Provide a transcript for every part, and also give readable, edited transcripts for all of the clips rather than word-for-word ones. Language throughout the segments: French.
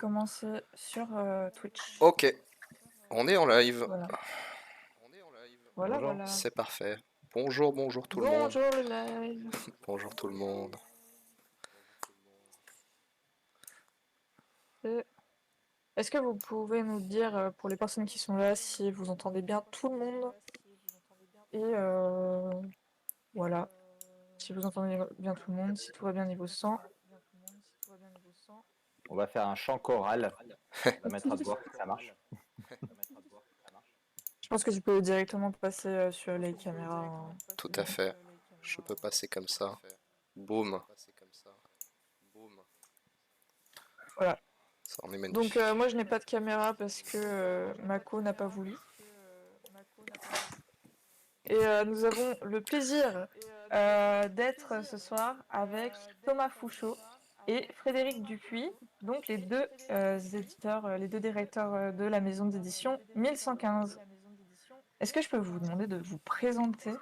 commencer sur Twitch. Ok, on est en live. Voilà, voilà, Bonjour. voilà. C'est parfait. Bonjour, bonjour tout le monde. Bonjour le live. Bonjour tout le monde. Et Est-ce que vous pouvez nous dire, pour les personnes qui sont là, si vous entendez bien tout le monde? Et voilà, si vous entendez bien tout le monde, si tout va bien niveau son. On va faire un chant choral. On va mettre à voir si ça marche. Je pense que tu peux directement passer sur les caméras, hein. Tout à fait. Je peux passer comme ça. Boum. Voilà. Ça en est magnifique. Donc moi je n'ai pas de caméra parce que Mako n'a pas voulu. Et nous avons le plaisir d'être ce soir avec Thomas Fouchot et Frédéric Dupuis, donc les deux éditeurs, les deux directeurs de la maison d'édition 1115. Est-ce que je peux vous demander de vous présenter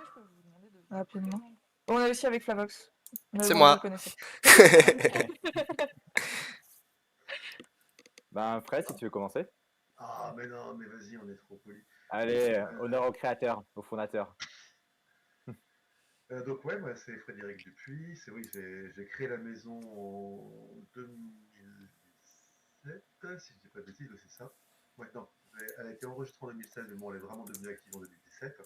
rapidement? On est aussi avec Flavox. Mais C'est bon, moi. vous le connaissez. Ben, Fred, si tu veux commencer. Ah, mais non, mais vas-y, on est trop poli. Allez, honneur au créateur, au fondateur. Donc, ouais, moi, c'est Frédéric Dupuis. C'est oui, j'ai créé la maison en 2017, si je dis pas de bêtises, c'est ça. Ouais, non, elle a été enregistrée en 2016, mais bon, elle est vraiment devenue active en 2017.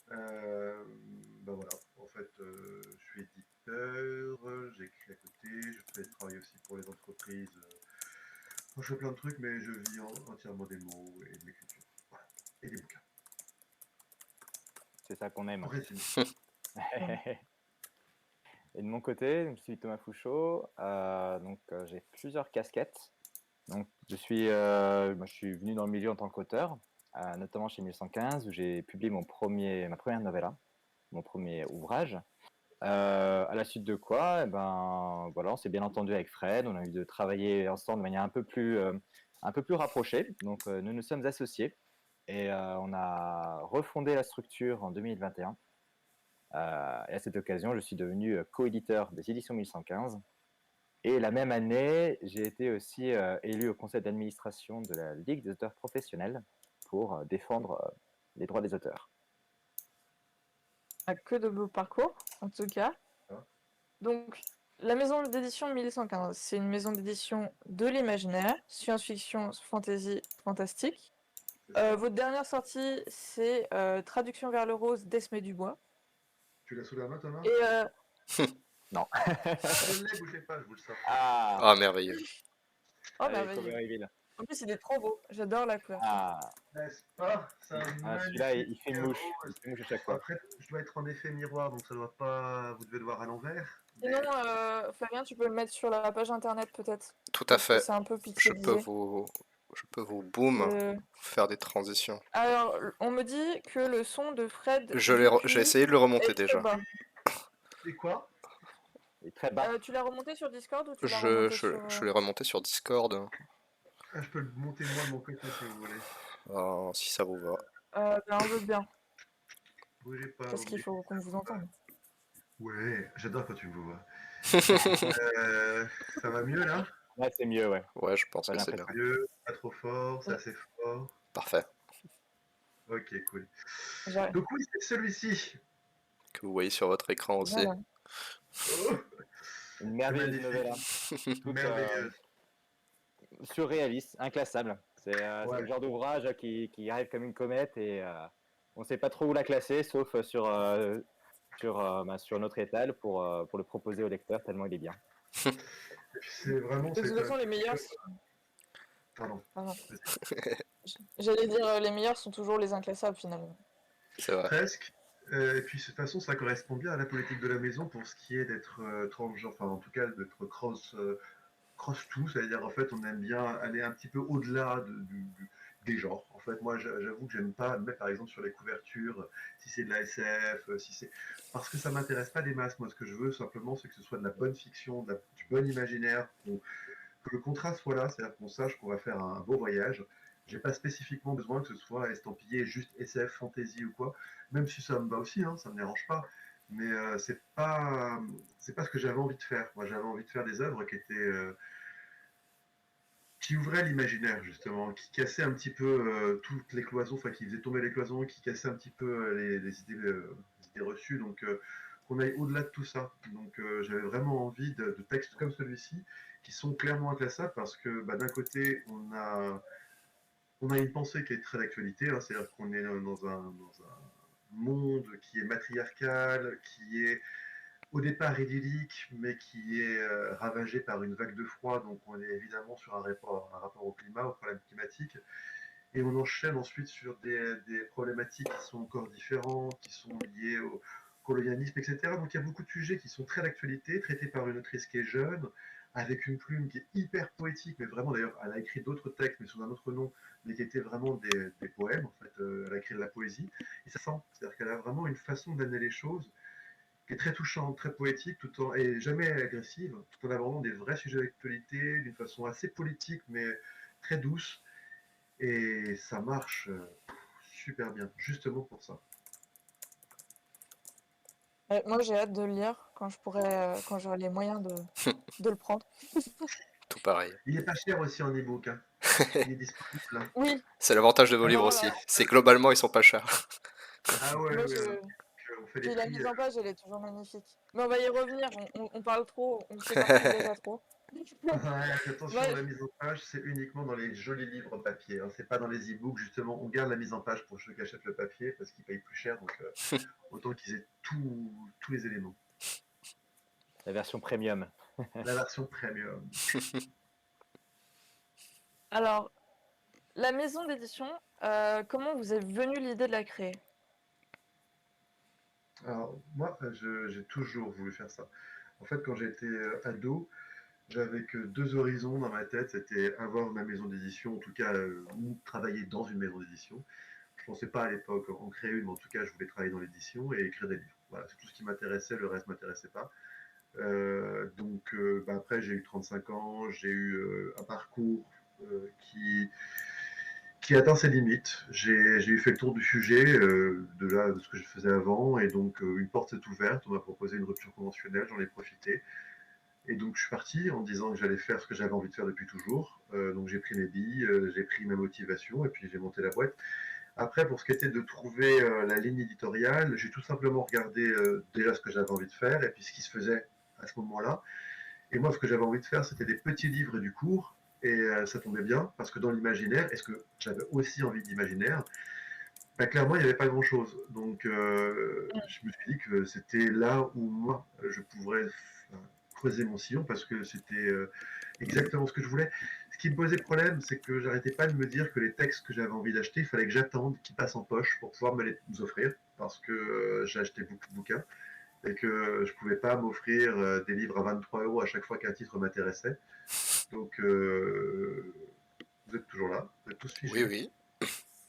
Ben voilà, en fait, je suis éditeur, j'écris à côté, je fais du travail aussi pour les entreprises. Je fais plein de trucs, mais je vis entièrement des mots et de l'écriture. Voilà. Et des bouquins. C'est ça qu'on aime. En résumé. Et de mon côté, je suis Thomas Fouchot. J'ai plusieurs casquettes. Donc, je suis venu dans le milieu en tant qu'auteur, notamment chez 1115, où j'ai publié ma première novella, mon premier ouvrage. À la suite de quoi, voilà, on s'est bien entendu avec Fred, on a eu de travailler ensemble de manière un peu plus rapprochée. Donc, nous nous sommes associés et on a refondé la structure en 2021. Et à cette occasion, je suis devenu co-éditeur des éditions 1115. Et la même année, j'ai été aussi élu au conseil d'administration de la Ligue des auteurs professionnels pour défendre les droits des auteurs. Que de beaux parcours, en tout cas. Donc, la maison d'édition 1115, c'est une maison d'édition de l'imaginaire, science-fiction, fantasy, fantastique. Votre dernière sortie, c'est Traduction vers le rose d'Esmé Dubois. Tu l'as sous la main, Thomas? Et Non. Je ne l'ai, bougez pas, je vous le sors. Ah, merveilleux. oh, Allez, merveilleux. Coverville. En plus, il est trop beau. J'adore la couverture. N'est-ce pas? C'est un Celui-là, il magnifique fait une mouche. cadeau. Il fait une mouche à chaque fois. Après, je dois être en effet miroir, donc ça doit pas. Vous devez le voir à l'envers. Sinon, Flavien, tu peux le mettre sur la page internet peut-être. Tout à Parce que fait. c'est un peu Je peux pixelisé. vous boom Euh, faire des transitions. Alors, on me dit que le son de Fred J'ai Dupuis essayé de le remonter est très déjà. bas. Et quoi? Il est très bas. Tu l'as remonté sur Discord ou tu l'as Je remonté sur... l'ai remonté sur Discord. Ah, je peux le monter moi de mon côté si vous voulez. Ah, si ça vous va. Ben, on veut bien. Bougez pas. Parce qu'il faut qu'on vous entende. Ouais, j'adore quand tu me vois. Ça va mieux là? Là, c'est mieux, ouais. Ouais, je pense Pas que c'est bien. l'impression. Mieux, pas trop fort, c'est assez fort. Parfait. Ok, cool. J'arrive. Donc oui, c'est celui-ci. Que vous voyez sur votre écran aussi. Voilà. Oh, Une merveilleuse magnifique. novella. Toute Merveilleuse. surréaliste, inclassable. C'est Ouais. le genre d'ouvrage qui arrive comme une comète et on ne sait pas trop où la classer, sauf sur notre étal pour le proposer au lecteur, tellement il est bien. Et puis c'est vraiment. De toute façon, les meilleurs... Pardon. Pardon. J'allais dire, les meilleurs sont toujours les inclassables finalement. C'est vrai. Presque. Et puis de toute façon, ça correspond bien à la politique de la maison pour ce qui est d'être transgenre, enfin en tout cas d'être cross tout, c'est-à-dire en fait on aime bien aller un petit peu au-delà des genres. En fait, moi j'avoue que j'aime pas mettre par exemple sur les couvertures si c'est de la SF, si c'est parce que ça m'intéresse pas des masses. Moi, ce que je veux simplement, c'est que ce soit de la bonne fiction, du bon imaginaire, que le contraste soit là, c'est-à-dire qu'on sache qu'on va faire un beau voyage. J'ai pas spécifiquement besoin que ce soit estampillé juste SF, fantasy ou quoi, même si ça me va aussi, hein, ça me dérange pas. Mais c'est pas ce que j'avais envie de faire. Moi, j'avais envie de faire des œuvres qui qui ouvrait l'imaginaire justement, qui cassait un petit peu toutes les cloisons, enfin qui faisait tomber les cloisons, qui cassait un petit peu les idées reçues, donc qu'on aille au-delà de tout ça. Donc j'avais vraiment envie de textes comme celui-ci, qui sont clairement inclassables, parce que bah, d'un côté, on a une pensée qui est très d'actualité, hein, c'est-à-dire qu'on est dans un monde qui est matriarcal, qui est au départ idyllique, mais qui est ravagé par une vague de froid. Donc on est évidemment sur un rapport au climat, aux problèmes climatiques. Et on enchaîne ensuite sur des problématiques qui sont encore différentes, qui sont liées au colonialisme, etc. Donc il y a beaucoup de sujets qui sont très d'actualité, traités par une autrice qui est jeune, avec une plume qui est hyper poétique, mais vraiment d'ailleurs, elle a écrit d'autres textes, mais sous un autre nom, mais qui étaient vraiment des poèmes, en fait, elle a écrit de la poésie, et ça sent, c'est-à-dire qu'elle a vraiment une façon d'amener les choses qui est très touchante, très poétique, et jamais agressive, tout en abordant des vrais sujets d'actualité d'une façon assez politique, mais très douce. Et ça marche super bien, justement pour ça. Moi, j'ai hâte de le lire quand j'aurai les moyens de le prendre. Tout pareil. Il est pas cher aussi en e-book, hein. Il est disponible là. Oui, C'est l'avantage de vos livres voilà. aussi. C'est globalement, ils sont pas chers. Ah ouais, Moi, ouais, donc, on fait des Puis la prix. mise en page, elle est toujours magnifique. Mais on va y revenir, on parle trop, on s'éparpille déjà trop. Ouais, attention, Ouais, la mise en page, c'est uniquement dans les jolis livres papier, hein. C'est pas dans les e-books, justement. On garde la mise en page pour ceux qui achètent le papier parce qu'ils payent plus cher, donc autant qu'ils aient tous les éléments. La version premium. La version premium. alors, la maison d'édition, comment vous est venue l'idée de la créer? Alors, moi, j'ai toujours voulu faire ça. En fait, quand j'étais ado, j'avais que deux horizons dans ma tête. C'était avoir ma maison d'édition, en tout cas, ou travailler dans une maison d'édition. Je ne pensais pas à l'époque en créer une, mais en tout cas, je voulais travailler dans l'édition et écrire des livres. Voilà, c'est tout ce qui m'intéressait, le reste ne m'intéressait pas. Donc, bah, après, j'ai eu 35 ans, j'ai eu un parcours qui atteint ses limites. J'ai eu fait le tour du sujet, de ce que je faisais avant, et donc une porte s'est ouverte, on m'a proposé une rupture conventionnelle, j'en ai profité. Et donc je suis parti en disant que j'allais faire ce que j'avais envie de faire depuis toujours. Donc j'ai pris mes billes, j'ai pris ma motivation, et puis j'ai monté la boîte. Après, pour ce qui était de trouver la ligne éditoriale, j'ai tout simplement regardé déjà ce que j'avais envie de faire, et puis ce qui se faisait à ce moment-là. Et moi, ce que j'avais envie de faire, c'était des petits livres du cours. Et ça tombait bien, parce que dans l'imaginaire, est-ce que j'avais aussi envie d'imaginaire, bah, clairement, il n'y avait pas grand-chose. Donc, je me suis dit que c'était là où moi, je pourrais creuser mon sillon, parce que c'était exactement ce que je voulais. Ce qui me posait problème, c'est que j'arrêtais pas de me dire que les textes que j'avais envie d'acheter, il fallait que j'attende qu'ils passent en poche pour pouvoir me les offrir, parce que j'ai acheté beaucoup de bouquins et que je pouvais pas m'offrir des livres à 23 € à chaque fois qu'un titre m'intéressait. Donc, vous êtes toujours là, vous êtes tous Oui, figés. oui.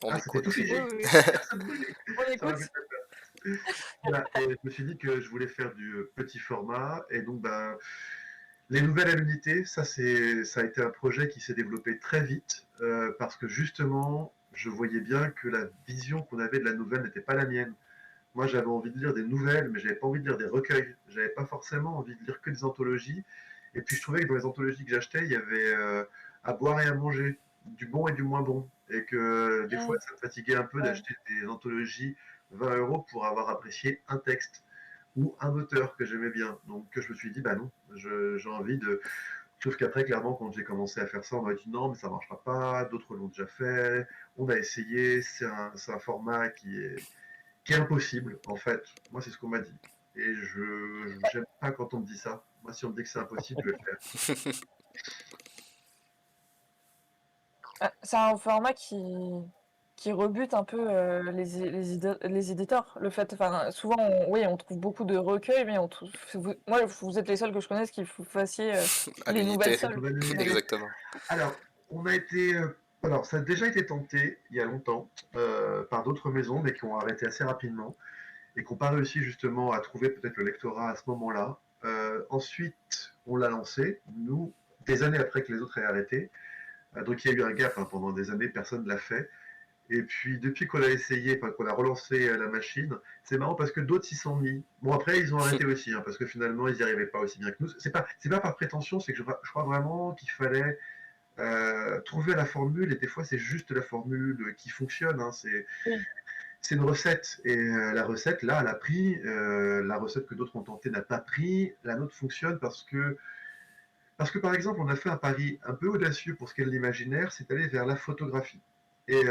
On Ah, c'était écoute. tout figé. Oui, oui, Personne bougeait. on Ça écoute. m'a fait peur. Voilà, et je me suis dit que je voulais faire du petit format, et donc ben, les nouvelles à l'unité, ça a été un projet qui s'est développé très vite, parce que justement, je voyais bien que la vision qu'on avait de la nouvelle n'était pas la mienne. Moi, j'avais envie de lire des nouvelles, mais j'avais pas envie de lire des recueils. J'avais pas forcément envie de lire que des anthologies. Et puis, je trouvais que dans les anthologies que j'achetais, il y avait à boire et à manger, du bon et du moins bon. Et que des fois, ça me fatiguait un peu Ouais. d'acheter des anthologies 20 € pour avoir apprécié un texte ou un auteur que j'aimais bien. Donc, je me suis dit, bah non, j'ai envie de. Sauf qu'après, clairement, quand j'ai commencé à faire ça, on m'a dit non, mais ça marchera pas, d'autres l'ont déjà fait, on a essayé, c'est un format qui est impossible, en fait. Moi, c'est ce qu'on m'a dit. Et je j'aime pas quand on me dit ça. Moi, si on me dit que c'est impossible, je vais le faire. C'est un format qui rebute un peu les éditeurs. Le fait, enfin, souvent, oui, on trouve beaucoup de recueils, mais moi, vous êtes les seuls que je connaisse qui fassiez À les nouvelles l'unité. seules. Exactement. Alors, on a été. Alors, ça a déjà été tenté il y a longtemps par d'autres maisons, mais qui ont arrêté assez rapidement et qui n'ont pas réussi justement à trouver peut-être le lectorat à ce moment-là. Ensuite, on l'a lancé, nous, des années après que les autres aient arrêté. Donc, il y a eu un gap, hein, pendant des années, personne ne l'a fait. Et puis, depuis qu'on a essayé, enfin, qu'on a relancé la machine, c'est marrant parce que d'autres s'y sont mis. Bon, après, ils ont arrêté aussi, hein, parce que finalement, ils n'y arrivaient pas aussi bien que nous. C'est pas par prétention, c'est que je crois vraiment qu'il fallait trouver la formule, et des fois c'est juste la formule qui fonctionne, hein, Oui. c'est une recette, et la recette là elle a pris, la recette que d'autres ont tenté n'a pas pris, la nôtre fonctionne parce que par exemple on a fait un pari un peu audacieux pour ce qu'est l'imaginaire, c'est aller vers la photographie. Et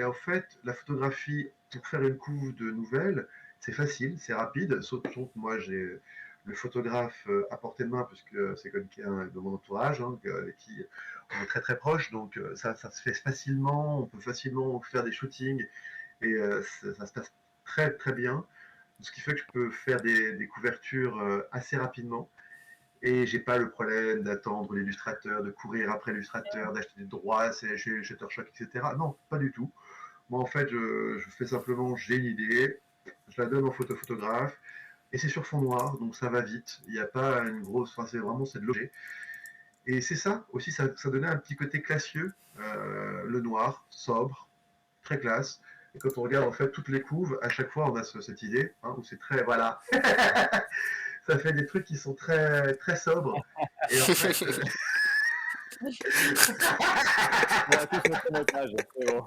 en fait, la photographie, pour faire une couve de nouvelles, c'est facile, c'est rapide, sauf que moi j'ai le photographe à portée de main, puisque c'est quelqu'un de mon entourage, hein, avec qui on est très très proche, donc ça se fait facilement, on peut facilement faire des shootings, et ça se passe très très bien, ce qui fait que je peux faire des couvertures assez rapidement. Et j'ai pas le problème d'attendre l'illustrateur, de courir après l'illustrateur, d'acheter des droits chez Shutterstock, etc. Non, pas du tout. Moi, en fait, je fais simplement, j'ai une idée, je la donne au photographe, et c'est sur fond noir, donc ça va vite. Il n'y a pas une grosse, enfin, c'est de l'objet. Et c'est ça aussi, ça donnait un petit côté classieux, le noir, sobre, très classe. Et quand on regarde en fait toutes les couves, à chaque fois on a cette idée, hein, où c'est très, voilà, ça fait des trucs qui sont très très sobres. Et en fait, On a tous notre montage, c'est bon.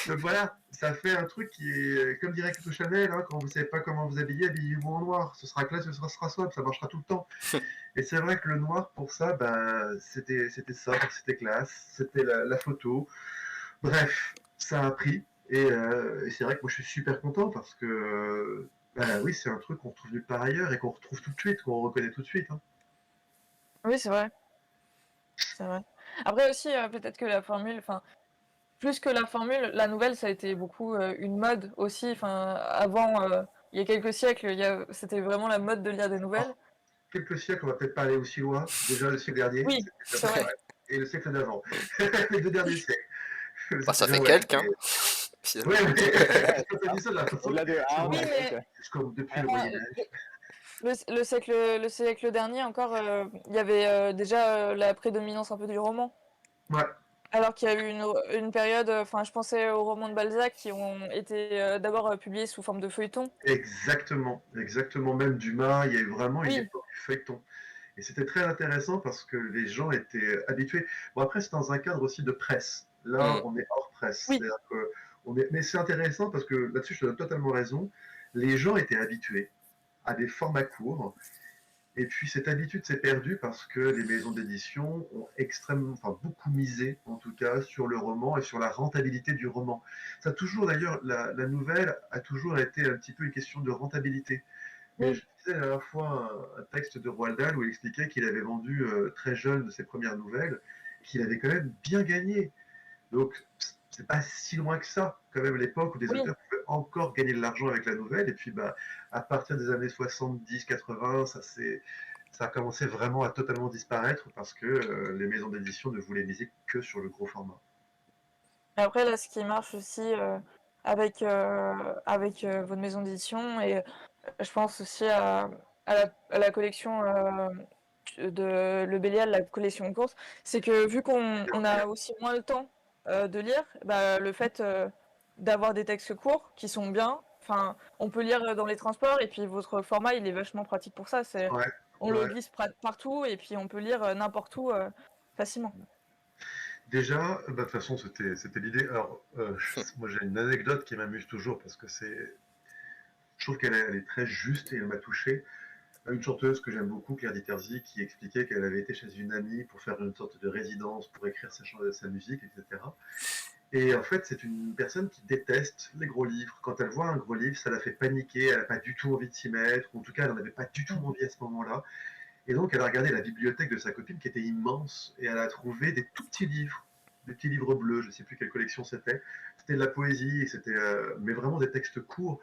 donc voilà, ça fait un truc qui est, comme dirait Coco Chanel, hein, quand vous savez pas comment vous habiller, habillez-vous en noir. Ce sera classe, ce sera sobre, ça marchera tout le temps. Et c'est vrai que le noir, pour ça, bah, c'était sobre, c'était classe, c'était la photo. Bref, ça a pris. Et c'est vrai que moi je suis super content parce que, bah oui, c'est un truc qu'on retrouve nulle part ailleurs et qu'on retrouve tout de suite, qu'on reconnaît tout de suite, hein. Oui, c'est vrai. C'est vrai. Après aussi, peut-être que la formule, enfin, plus que la formule, la nouvelle, ça a été beaucoup une mode aussi. Enfin, avant, il y a quelques siècles, c'était vraiment la mode de lire des Oh, nouvelles. quelques siècles, on va peut-être pas aller aussi loin. Déjà le siècle dernier, Oui, c'était déjà c'est pas vrai. mal. Et le siècle d'avant. Les 2 derniers siècles. Bah, ça Mais fait ouais, quelques, hein. ouais, Finalement. mais quand t'as dit ça, j'ai l'impression Au-delà de que ah Oui, ouais, mais ok. c'est comme depuis le enfin, Moyen-Âge. le siècle dernier encore, il y avait déjà la prédominance un peu du roman. Ouais, Alors qu'il y a eu une période, enfin, je pensais aux romans de Balzac qui ont été d'abord publiés sous forme de feuilleton. exactement. Exactement. Même Dumas, il y a eu vraiment une Oui, époque du feuilleton. Et c'était très intéressant parce que les gens étaient habitués. Bon, après, c'est dans un cadre aussi de presse. Là, Mm. on est hors presse. oui, C'est-à-dire que mais c'est intéressant parce que là-dessus, je te donne totalement raison. Les gens étaient habitués à des formats courts. Et puis cette habitude s'est perdue parce que les maisons d'édition ont extrêmement, enfin beaucoup misé en tout cas sur le roman et sur la rentabilité du roman. Ça a toujours d'ailleurs, la nouvelle a toujours été un petit peu une question de rentabilité. Mais oui, je disais la dernière fois un texte de Roald Dahl où il expliquait qu'il avait vendu très jeune ses premières nouvelles, qu'il avait quand même bien gagné. Donc c'est pas si loin que ça, quand même, l'époque où des oui. auteurs pouvaient encore gagner de l'argent avec la nouvelle. Et puis bah, à partir des années 70-80, ça a commencé vraiment à totalement disparaître parce que les maisons d'édition ne voulaient miser que sur le gros format. Et après, là, ce qui marche aussi avec votre maison d'édition, et je pense aussi à la collection de Le Bélial, la collection en course, c'est que vu qu'on a aussi moins le temps de lire, bah, le fait d'avoir des textes courts qui sont bien, enfin, on peut lire dans les transports, et puis votre format, il est vachement pratique pour ça. Ouais, On le ouais. glisse partout, et puis on peut lire n'importe où facilement. Déjà, bah, de toute façon, c'était l'idée. Alors, moi j'ai une anecdote qui m'amuse toujours parce que je trouve elle est très juste et elle m'a touché. Une chanteuse que j'aime beaucoup, Claire Diterzi, qui expliquait qu'elle avait été chez une amie pour faire une sorte de résidence, pour écrire sa musique, etc. Et en fait, c'est une personne qui déteste les gros livres. Quand elle voit un gros livre, ça la fait paniquer, elle n'a pas du tout envie de s'y mettre, ou en tout cas, elle n'en avait pas du tout Mm. envie à ce moment-là. Et donc, elle a regardé la bibliothèque de sa copine qui était immense, et elle a trouvé des tout petits livres, des petits livres bleus, je ne sais plus quelle collection c'était. C'était de la poésie, mais vraiment des textes courts.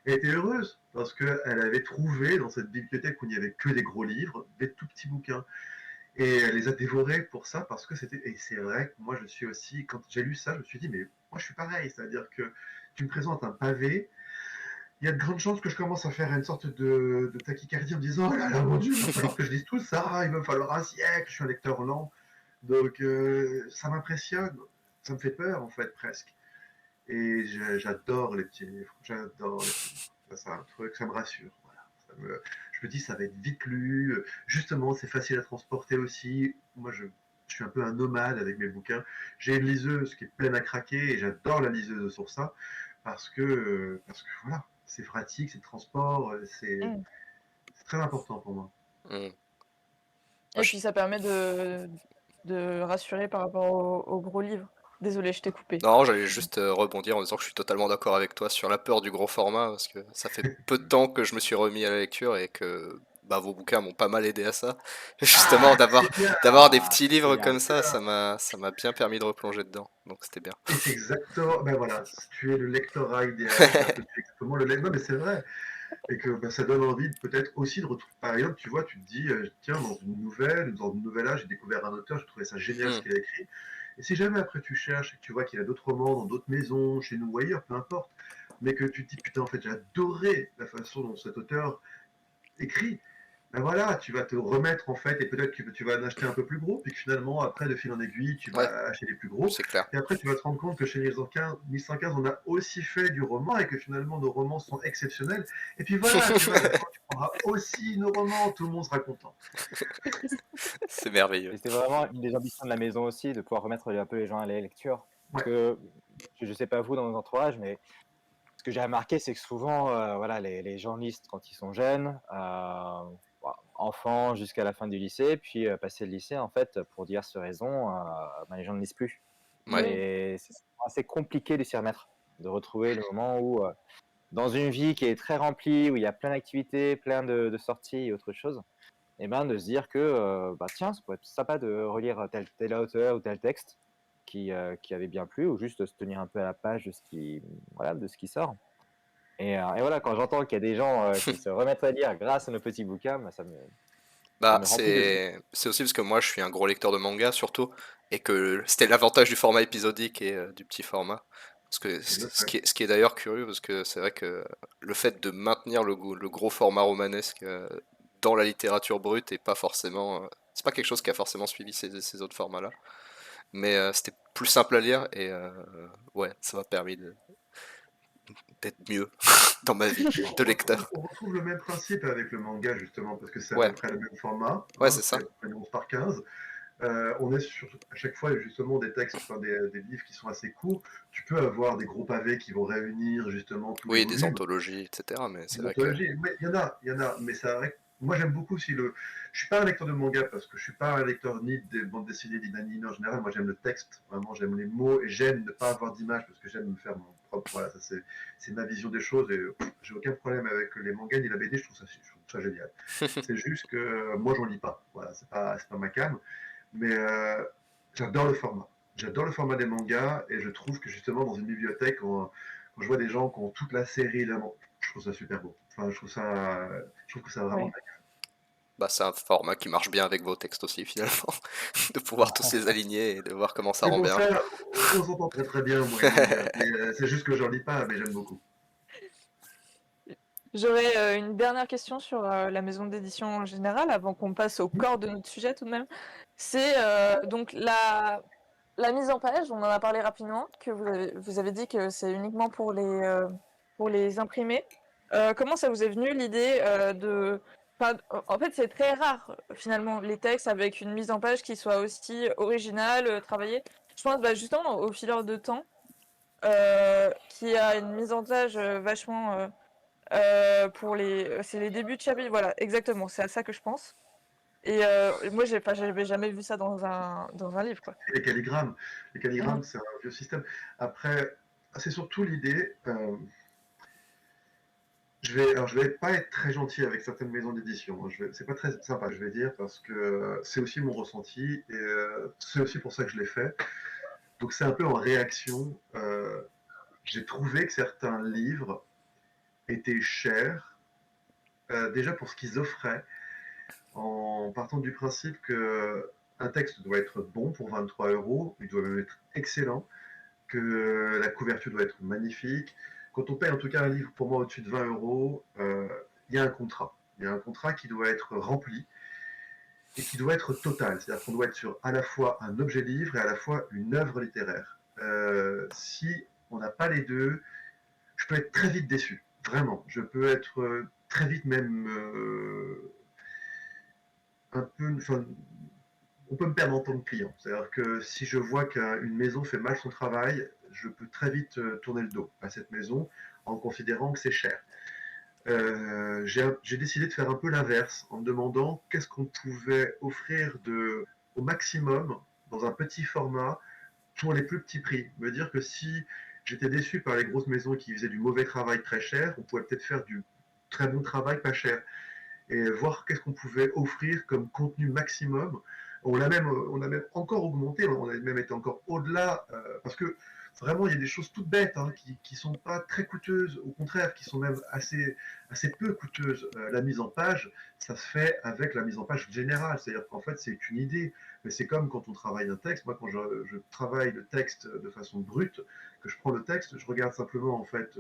Elle était heureuse parce qu'elle avait trouvé dans cette bibliothèque où il n'y avait que des gros livres, des tout petits bouquins. Et elle les a dévorés pour ça parce que c'était. Et c'est vrai que moi je suis aussi, quand j'ai lu ça, je me suis dit, mais moi je suis pareil, c'est-à-dire que tu me présentes un pavé, il y a de grandes chances que je commence à faire une sorte de tachycardie en me disant, oh là là, mon Dieu, il va falloir que je lise tout ça, il va me falloir un siècle, je suis un lecteur lent. Donc ça m'impressionne, ça me fait peur en fait presque. Et j'adore les petits livres, j'adore les petits livres. Ça, c'est un truc, ça me rassure. Voilà. Je me dis, ça va être vite lu. Justement, c'est facile à transporter aussi. Moi, Je suis un peu un nomade avec mes bouquins. J'ai une liseuse qui est pleine à craquer et j'adore la liseuse sur ça parce que voilà, c'est pratique, c'est le transport, Mmh. c'est très important pour moi. Hmm. Moi, Et puis ça permet de rassurer par rapport aux gros livres. Désolée, je t'ai coupé. Non, j'allais juste rebondir en disant que je suis totalement d'accord avec toi sur la peur du gros format, parce que ça fait peu de temps que je me suis remis à la lecture et que bah, vos bouquins m'ont pas mal aidé à ça. Justement, Ah, c'est bien, d'avoir des petits C'est livres bien. comme ça m'a bien permis de replonger dedans, donc c'était bien. et c'est exactement, ben voilà, tu es le lectorat idéal, c'est-à-dire que tu es exactement le lecteur, non mais c'est vrai, et que ben, ça donne envie peut-être aussi de retrouver, par exemple, tu vois, tu te dis, tiens, dans une nouvelle âge, j'ai découvert un auteur, j'ai trouvé ça génial ce Hmm, qu'il a écrit, et si jamais après tu cherches et que tu vois qu'il y a d'autres romans dans d'autres maisons, chez nous ou ailleurs, peu importe, mais que tu te dis, putain, en fait, j'ai adoré la façon dont cet auteur écrit, ben voilà, tu vas te remettre en fait, et peut-être que tu vas en acheter un peu plus gros, puis que finalement, après, de fil en aiguille, tu ouais, vas acheter les plus gros, c'est clair. et après, tu vas te rendre compte que chez 1115, on a aussi fait du roman, et que finalement, nos romans sont exceptionnels. Et puis voilà, tu vois, à la fin, tu prendras aussi nos romans, tout le monde sera content. C'est merveilleux. Et c'est vraiment une des ambitions de la maison aussi, de pouvoir remettre un peu les gens à la lecture. Parce Ouais, que, je sais pas vous dans vos entourages, mais ce que j'ai remarqué, c'est que souvent, voilà, les gens lisent quand ils sont jeunes, bah, enfants jusqu'à la fin du lycée, puis passé le lycée, en fait, pour diverses raisons, bah, les gens ne lisent plus. Ouais, Oui. Et c'est assez compliqué de s'y remettre, de retrouver le moment où, dans une vie qui est très remplie, où il y a plein d'activités, plein de sorties et autre chose, et ben, de se dire que, bah, tiens, ça pourrait être sympa de relire tel auteur ou tel texte qui avait bien plu, ou juste se tenir un peu à la page de ce qui, voilà, de ce qui sort. Et voilà, quand j'entends qu'il y a des gens, qui se remettent à lire grâce à nos petits bouquins, bah, ça bah me remplit de joie. c'est aussi parce que moi je suis un gros lecteur de manga surtout, et que c'était l'avantage du format épisodique et du petit format. Parce que tout à fait. ce qui est d'ailleurs curieux, parce que c'est vrai que le fait de maintenir le gros format romanesque dans la littérature brute est pas forcément, c'est pas quelque chose qui a forcément suivi ces autres formats-là. Mais c'était plus simple à lire et ouais, ça m'a permis d'être mieux dans ma vie Et de lecteur. on retrouve le même principe avec le manga, justement, parce que c'est à Ouais, peu près le même format, ouais, hein, c'est c'est ça. à peu près 11 par 15. On est sur, à chaque fois justement des textes, enfin, des livres qui sont assez courts. Tu peux avoir des gros pavés qui vont réunir justement tous les Oui, des volumes, anthologies, etc. Mais c'est des vrai que anthologies. Mais il y en a. Mais ça, moi j'aime beaucoup si le. Je suis pas un lecteur de manga parce que je suis pas un lecteur ni des bandes dessinées ni d'anime en général. Moi j'aime le texte, vraiment j'aime les mots et j'aime ne pas avoir d'image parce que j'aime me faire mon propre. Voilà, ça c'est ma vision des choses et j'ai aucun problème avec les mangas ni la BD. Je trouve ça génial. C'est juste que moi j'en lis pas. Voilà, c'est pas ma cam. Mais j'adore le format. J'adore le format des mangas et je trouve que justement dans une bibliothèque, quand je vois des gens qui ont toute la série, là, je trouve ça super beau. Enfin, je trouve que ça a vraiment. Oui. bah, c'est un format qui marche bien avec vos textes aussi, finalement. De pouvoir tous les aligner et de voir comment ça C'est rend pour bien. ça, on s'entend très très bien, moi et le manga. Mais c'est juste que j'en lis pas, mais j'aime beaucoup. J'aurais une dernière question sur la maison d'édition en général, avant qu'on passe au corps de notre sujet tout de même. C'est donc la mise en page, on en a parlé rapidement, que vous avez dit que c'est uniquement pour les imprimer. Comment ça vous est venu l'idée de... Enfin, en fait, c'est très rare finalement les textes avec une mise en page qui soit aussi originale, travaillée. Je pense bah, justement au fileur de temps, qui a une mise en page vachement... pour c'est les débuts de chapitre, voilà, exactement, c'est à ça que je pense. Et moi, j'avais jamais vu ça dans un livre, quoi. Les calligrammes. Les Mhm. calligrammes, c'est un vieux système. Après, c'est surtout l'idée. Je vais pas être très gentil avec certaines maisons d'édition. C'est pas très sympa, je vais dire, parce que c'est aussi mon ressenti et c'est aussi pour ça que je l'ai fait. Donc c'est un peu en réaction. J'ai trouvé que certains livres étaient chers, déjà pour ce qu'ils offraient, en partant du principe que un texte doit être bon pour 23 euros, il doit même être excellent, que la couverture doit être magnifique. Quand on paye en tout cas un livre pour moi au-dessus de 20 euros, il y a un contrat. Il y a un contrat qui doit être rempli et qui doit être total. C'est-à-dire qu'on doit être sur à la fois un objet livre et à la fois une œuvre littéraire. Si on n'a pas les deux, je peux être très vite déçu. Vraiment. Je peux être très vite même un peu, enfin, on peut me perdre en tant que client. C'est-à-dire que si je vois qu'une maison fait mal son travail, je peux très vite tourner le dos à cette maison en considérant que c'est cher. J'ai décidé de faire un peu l'inverse en me demandant qu'est-ce qu'on pouvait offrir au maximum dans un petit format pour les plus petits prix. Me dire que si j'étais déçu par les grosses maisons qui faisaient du mauvais travail très cher, on pouvait peut-être faire du très bon travail pas cher et voir qu'est-ce qu'on pouvait offrir comme contenu maximum. On a même encore augmenté, on a même été encore au-delà, parce que vraiment, il y a des choses toutes bêtes qui sont pas très coûteuses, au contraire, qui sont même assez peu coûteuses. La mise en page, ça se fait avec la mise en page générale, c'est-à-dire qu'en fait, c'est une idée. Mais c'est comme quand on travaille un texte. Moi, quand je travaille le texte de façon brute, que je prends le texte, je regarde simplement en fait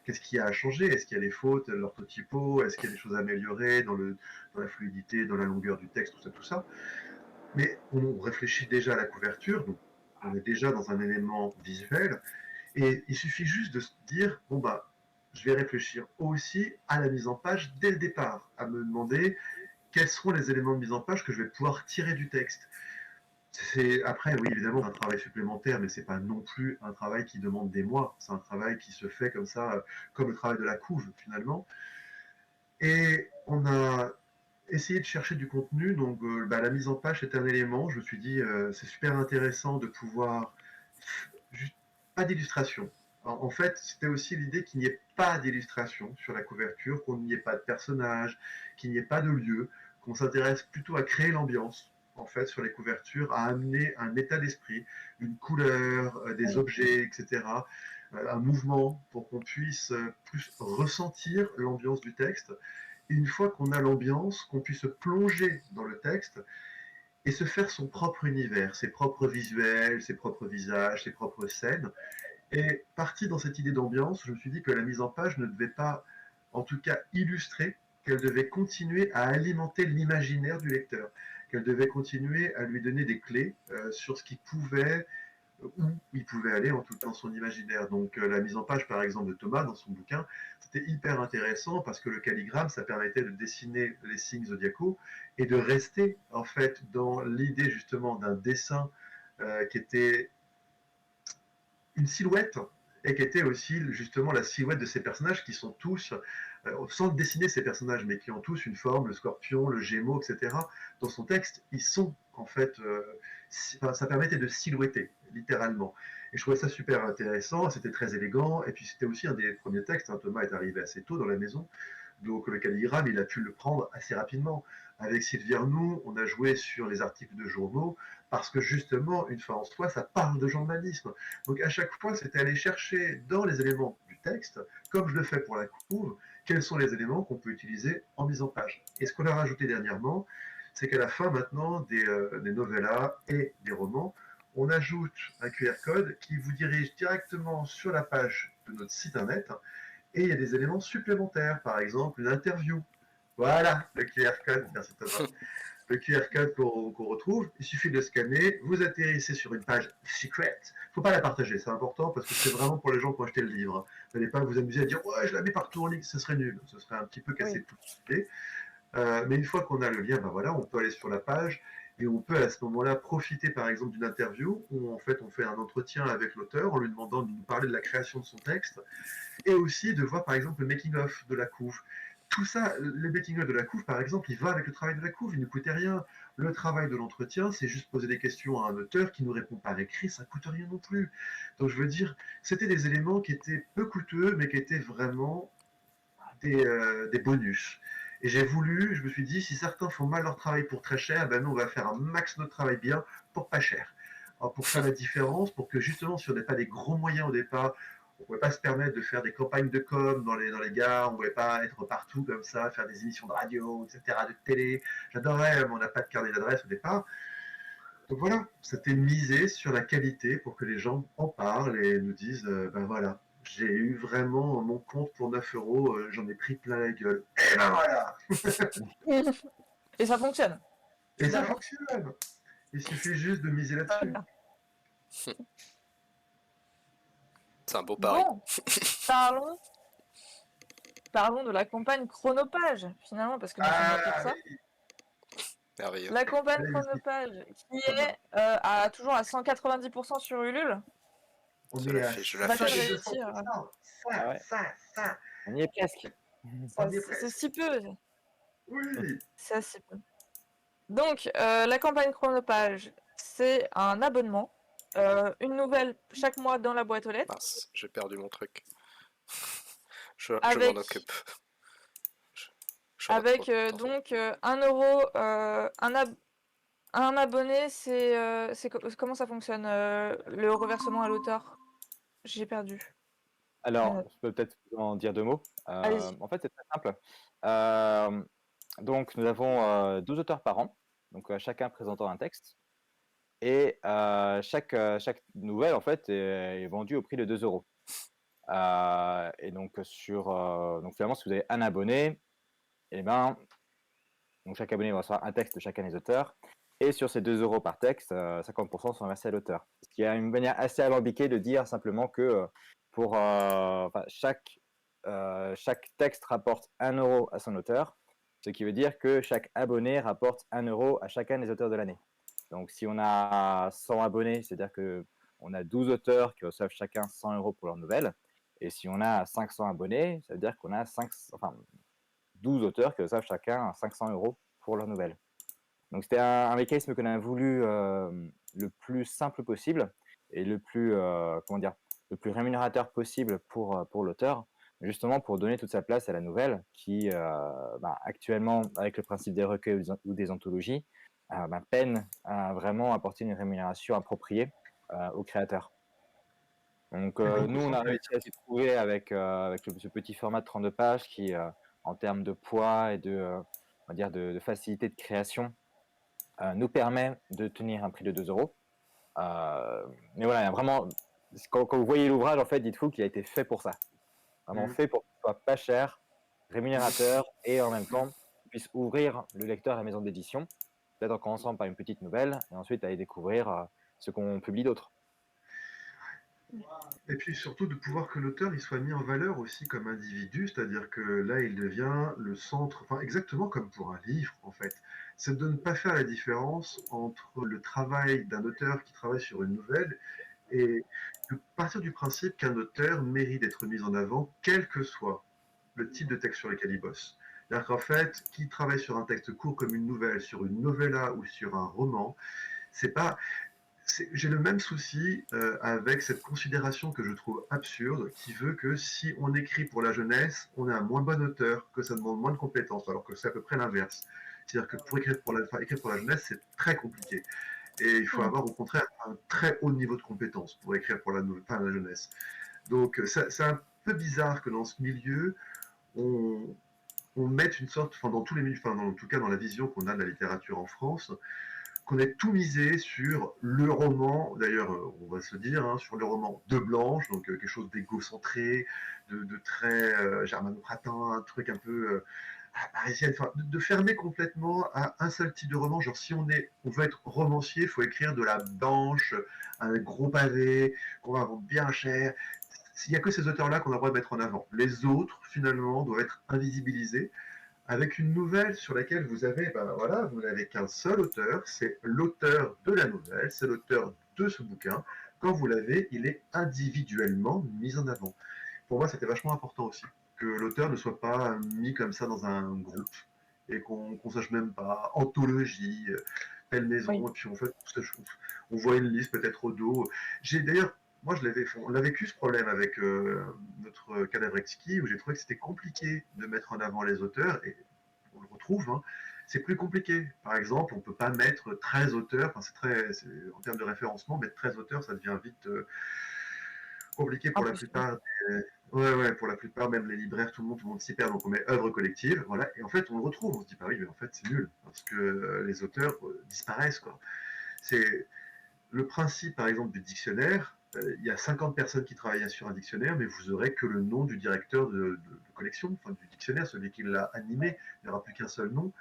qu'est-ce qu'il y a à changer. Est-ce qu'il y a des fautes, l'orthotypo, est-ce qu'il y a des choses à améliorer dans la fluidité, dans la longueur du texte, tout ça, tout ça. Mais on réfléchit déjà à la couverture, donc on est déjà dans un élément visuel, et il suffit juste de se dire, bon bah, je vais réfléchir aussi à la mise en page dès le départ, à me demander quels seront les éléments de mise en page que je vais pouvoir tirer du texte. Après, oui, évidemment, un travail supplémentaire, mais c'est pas non plus un travail qui demande des mois. C'est un travail qui se fait comme ça, comme le travail de la couve, finalement. Et on a essayé de chercher du contenu, donc la mise en page est un élément. Je me suis dit, c'est super intéressant de pouvoir juste pas d'illustration. En fait, c'était aussi l'idée qu'il n'y ait pas d'illustration sur la couverture, qu'on n'y ait pas de personnage, qu'il n'y ait pas de lieu, qu'on s'intéresse plutôt à créer l'ambiance, en fait, sur les couvertures, à amener un état d'esprit, une couleur, des Oui. objets, etc., un mouvement, pour qu'on puisse plus ressentir l'ambiance du texte. Et une fois qu'on a l'ambiance, qu'on puisse se plonger dans le texte et se faire son propre univers, ses propres visuels, ses propres visages, ses propres scènes. Et parti dans cette idée d'ambiance, je me suis dit que la mise en page ne devait pas, en tout cas, illustrer, qu'elle devait continuer à alimenter l'imaginaire du lecteur, qu'elle devait continuer à lui donner des clés sur ce qui pouvait, où il pouvait aller en tout temps son imaginaire. Donc la mise en page, par exemple, de Thomas dans son bouquin, c'était hyper intéressant parce que le calligramme, ça permettait de dessiner les signes zodiacaux et de rester en fait dans l'idée justement d'un dessin qui était une silhouette et qui était aussi justement la silhouette de ces personnages qui sont tous, sans dessiner ces personnages, mais qui ont tous une forme, le scorpion, le gémeau, etc. Dans son texte, ils sont en fait, ça permettait de silhouetter, littéralement. Et je trouvais ça super intéressant, c'était très élégant, et puis c'était aussi un des premiers textes, hein. Thomas est arrivé assez tôt dans la maison, donc le calligramme, il a pu le prendre assez rapidement. Avec Sylvie Arnoux, on a joué sur les articles de journaux, parce que justement, une fois en soi, ça parle de journalisme. Donc à chaque fois, c'était aller chercher dans les éléments du texte, comme je le fais pour la couve, quels sont les éléments qu'on peut utiliser en mise en page. Et ce qu'on a rajouté dernièrement, c'est qu'à la fin maintenant des novellas et des romans, on ajoute un QR code qui vous dirige directement sur la page de notre site internet et il y a des éléments supplémentaires, par exemple une interview. Voilà le QR code, merci Thomas. Le QR code qu'on retrouve, il suffit de le scanner, vous atterrissez sur une page secret. Il ne faut pas la partager, c'est important parce que c'est vraiment pour les gens qui ont acheté le livre. Vous n'allez pas vous amuser à dire ouais, je la mets partout en ligne, ce serait nul, ce serait un petit peu casser Oui. toute l'idée. Mais une fois qu'on a le lien, ben voilà, on peut aller sur la page et on peut à ce moment-là profiter par exemple d'une interview où en fait on fait un entretien avec l'auteur en lui demandant de nous parler de la création de son texte et aussi de voir par exemple le making-of de la couve. Tout ça, le making-of de la couve par exemple, il va avec le travail de la couve, il ne coûtait rien. Le travail de l'entretien, c'est juste poser des questions à un auteur qui nous répond par écrit, ça ne coûte rien non plus. Donc je veux dire, c'était des éléments qui étaient peu coûteux, mais qui étaient vraiment des bonus. Et j'ai voulu, je me suis dit, si certains font mal leur travail pour très cher, ben nous on va faire un max notre travail bien pour pas cher. Alors, pour faire la différence, pour que justement, si on n'a pas des gros moyens au départ, on ne pouvait pas se permettre de faire des campagnes de com dans les gares, on ne pouvait pas être partout comme ça, faire des émissions de radio, etc., de télé. J'adorais, mais on n'a pas de carnet d'adresse au départ. Donc voilà, c'était misé sur la qualité pour que les gens en parlent et nous disent, ben voilà, j'ai eu vraiment mon compte pour 9 euros, j'en ai pris plein la gueule. Et ben voilà. Et ça fonctionne, Et ça finalement. fonctionne. Il suffit juste de miser là-dessus. C'est un beau pari. Bon, parlons, parlons de la campagne chronophage, finalement, parce que nous sommes là pour Ah ça. oui. Merveilleux. La campagne Allez-y. chronophage qui Pas mal. est toujours à 190% sur Ulule. On Je est la à fais, je la Va-t-elle fais. 52%. réussir? Ah ouais, Ça, on y est presque. on y est C'est presque. si peu. Oui. C'est assez peu. Donc, la campagne chronophage, c'est un abonnement. Une nouvelle chaque mois dans la boîte aux lettres. Mince, j'ai perdu mon truc. Je m'en Avec, occupe. Je retrouve. Attends. donc 1 euro, un abonné, comment ça fonctionne le reversement à l'auteur? J'ai perdu. Alors, je peux peut-être vous en dire deux mots. Allez-y. En fait, c'est très simple. Donc, nous avons 12 auteurs par an, donc chacun présentant un texte. Et chaque nouvelle, en fait, est vendue au prix de 2 euros. Et donc, donc, finalement, si vous avez un abonné, eh ben, donc chaque abonné va recevoir un texte de chacun des auteurs. Et sur ces 2 euros par texte, 50% sont versés à l'auteur. Ce qui est une manière assez alambiquée de dire simplement que chaque texte rapporte 1 euro à son auteur, ce qui veut dire que chaque abonné rapporte 1 euro à chacun des auteurs de l'année. Donc si on a 100 abonnés, c'est-à-dire qu'on a 12 auteurs qui reçoivent chacun 100 euros pour leur nouvelle. Et si on a 500 abonnés, ça veut dire qu'on a 12 auteurs qui reçoivent chacun 500 euros pour leur nouvelle. Donc c'était un mécanisme qu'on a voulu le plus simple possible et le plus rémunérateur possible pour l'auteur, justement pour donner toute sa place à la nouvelle qui, actuellement, avec le principe des recueils ou des anthologies, peine à vraiment apporter une rémunération appropriée aux créateurs. Donc Et beaucoup nous, on s'en a plaignent. réussi à s'y trouver avec ce petit format de 32 pages qui, en termes de poids et on va dire de facilité de création, nous permet de tenir un prix de 2 euros. Mais voilà, il y a vraiment, quand vous voyez l'ouvrage, en fait, dites-vous qu'il a été fait pour ça. Vraiment fait pour qu'il soit pas cher, rémunérateur et en même temps puisse ouvrir le lecteur à la maison d'édition, peut-être en commençant par une petite nouvelle et ensuite aller découvrir ce qu'on publie d'autre. Et puis surtout de pouvoir que l'auteur il soit mis en valeur aussi comme individu, c'est-à-dire que là il devient le centre, enfin exactement comme pour un livre en fait. C'est de ne pas faire la différence entre le travail d'un auteur qui travaille sur une nouvelle et de partir du principe qu'un auteur mérite d'être mis en avant, quel que soit le type de texte sur lequel il bosse. C'est-à-dire qu'en fait, qui travaille sur un texte court comme une nouvelle, sur une novella ou sur un roman, c'est pas j'ai le même souci avec cette considération que je trouve absurde, qui veut que si on écrit pour la jeunesse, on est un moins bon auteur, que ça demande moins de compétences, alors que c'est à peu près l'inverse. C'est-à-dire que pour écrire pour la jeunesse, c'est très compliqué. Et il faut avoir au contraire un très haut niveau de compétences pour écrire pour la jeunesse. Donc c'est un peu bizarre que dans ce milieu, on, on mette une sorte, enfin dans tous les milieux, enfin en tout cas dans la vision qu'on a de la littérature en France, qu'on ait tout misé sur le roman, d'ailleurs on va se dire, hein, sur le roman de Blanche, donc quelque chose d'égocentré, de très germano-pratin, un truc un peu parisienne, enfin, de fermer complètement à un seul type de roman, genre si on veut être romancier, il faut écrire de la Blanche, un gros pavé, qu'on va vendre bien cher. Il n'y a que ces auteurs-là qu'on a le droit de mettre en avant. Les autres, finalement, doivent être invisibilisés avec une nouvelle sur laquelle vous avez, ben voilà, vous n'avez qu'un seul auteur, c'est l'auteur de la nouvelle, c'est l'auteur de ce bouquin. Quand vous l'avez, il est individuellement mis en avant. Pour moi, c'était vachement important aussi, que l'auteur ne soit pas mis comme ça dans un groupe et qu'on sache même pas anthologie, telle maison, Oui. et puis en fait, on voit une liste peut-être au dos. J'ai d'ailleurs moi, on l'a vécu ce problème avec notre cadavre exquis, où j'ai trouvé que c'était compliqué de mettre en avant les auteurs, et on le retrouve, hein, c'est plus compliqué. Par exemple, on ne peut pas mettre 13 auteurs, enfin, en termes de référencement, mettre 13 auteurs, ça devient vite compliqué pour la Impossible. plupart. Ouais, pour la plupart, même les libraires, tout le monde s'y perd, donc on met œuvre collective, voilà, et en fait, on le retrouve, on se dit, bah oui, mais en fait, c'est nul, parce que les auteurs disparaissent, quoi. C'est le principe, par exemple, du dictionnaire. Il y a 50 personnes qui travaillent sur un dictionnaire, mais vous aurez que le nom du directeur de collection, enfin du dictionnaire, celui qui l'a animé. Il n'y aura plus qu'un seul nom,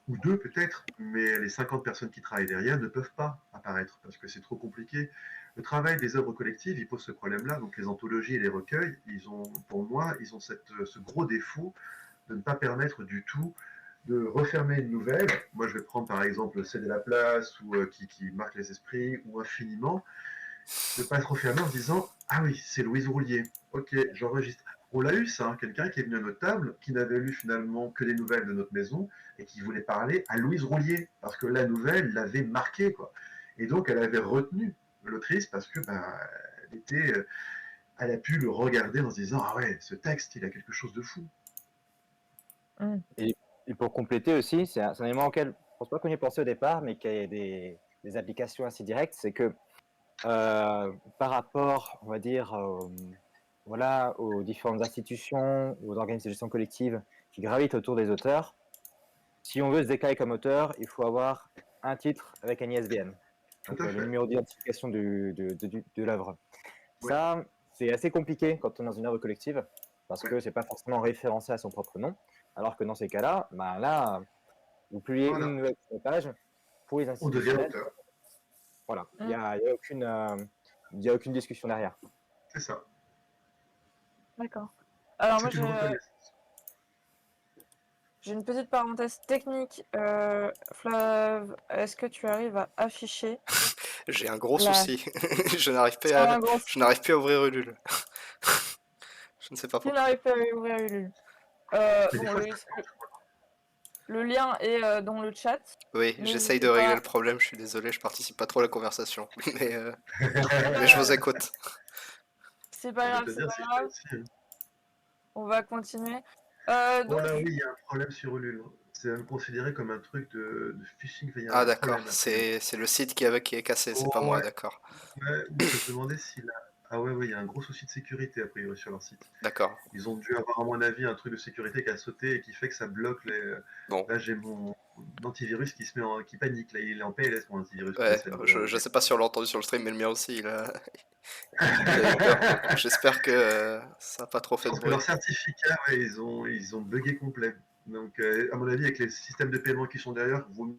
ou deux peut-être, mais les 50 personnes qui travaillent derrière ne peuvent pas apparaître parce que c'est trop compliqué. Le travail des œuvres collectives, il pose ce problème-là. Donc les anthologies et les recueils, pour moi, ils ont ce gros défaut de ne pas permettre du tout de refermer une nouvelle. Moi, je vais prendre par exemple Céder la place ou qui marque les esprits ou Infiniment. De ne pas être refermé en se disant ah oui, c'est Louise Roulier. Ok, j'enregistre. On l'a eu ça, hein, quelqu'un qui est venu à notre table, qui n'avait lu finalement que les nouvelles de notre maison et qui voulait parler à Louise Roulier parce que la nouvelle l'avait marqué, quoi. Et donc elle avait retenu l'autrice parce que elle était, elle a pu le regarder en se disant ah ouais, ce texte, il a quelque chose de fou. Et pour compléter aussi, c'est un élément auquel je ne pense pas qu'on y ait pensé au départ, mais qui a des applications assez directes, c'est que par rapport, on va dire, voilà, aux différentes institutions, aux organismes de gestion collective qui gravitent autour des auteurs, si on veut se déclarer comme auteur, il faut avoir un titre avec un ISBN, Tout donc à le fait. numéro d'identification de l'œuvre. Ouais. Ça, c'est assez compliqué quand on est dans une œuvre collective, parce que c'est pas forcément référencé à son propre nom, alors que dans ces cas-là, là, vous publiez Voilà, une nouvelle page pour les on devient institutionnels. auteur. Voilà, il n'y a aucune discussion derrière. C'est ça. D'accord. Alors moi, C'est une reconnaissance. j'ai une petite parenthèse technique. Flav, est-ce que tu arrives à afficher J'ai un gros la... souci. Je n'arrive C'est pas à... un gros... Je n'arrive plus à ouvrir Ulule. Je ne sais pas Tu pourquoi. n'arrives pas à ouvrir Ulule. Mais des Bon, fois, ça compte. le lien est dans le chat. Oui, j'essaye de N'hésitez régler pas. le problème, je suis désolé, je participe pas trop à la conversation. Mais, C'est pas mais je vous grave. écoute. C'est pas Je vais grave, te c'est dire, pas c'est ça grave. aussi, hein. On va continuer. Oh Donc, là oui, il y a un problème sur Ulule. C'est même considéré comme un truc de phishing. Enfin, il y a Ah un d'accord, problème a priori. c'est le site qui est cassé, c'est Oh pas moi, ouais, d'accord. ouais, il faut se demander s'il a. Ah ouais, ouais, il y a un gros souci de sécurité a priori sur leur site. D'accord. Ils ont dû avoir, à mon avis, un truc de sécurité qui a sauté et qui fait que ça bloque les. Bon, Là, j'ai mon antivirus qui panique. Là, il est en PLS, mon antivirus, pour ouais, essayer de m'ouvrir le je truc. sais pas si on l'a entendu sur le stream, mais le mien aussi, il a eu peur. Donc j'espère que ça a pas trop Je fait de pense que bruit. leur certificat, ouais, ils ont bugué complet. Donc, à mon avis, avec les systèmes de paiement qui sont derrière, vaut.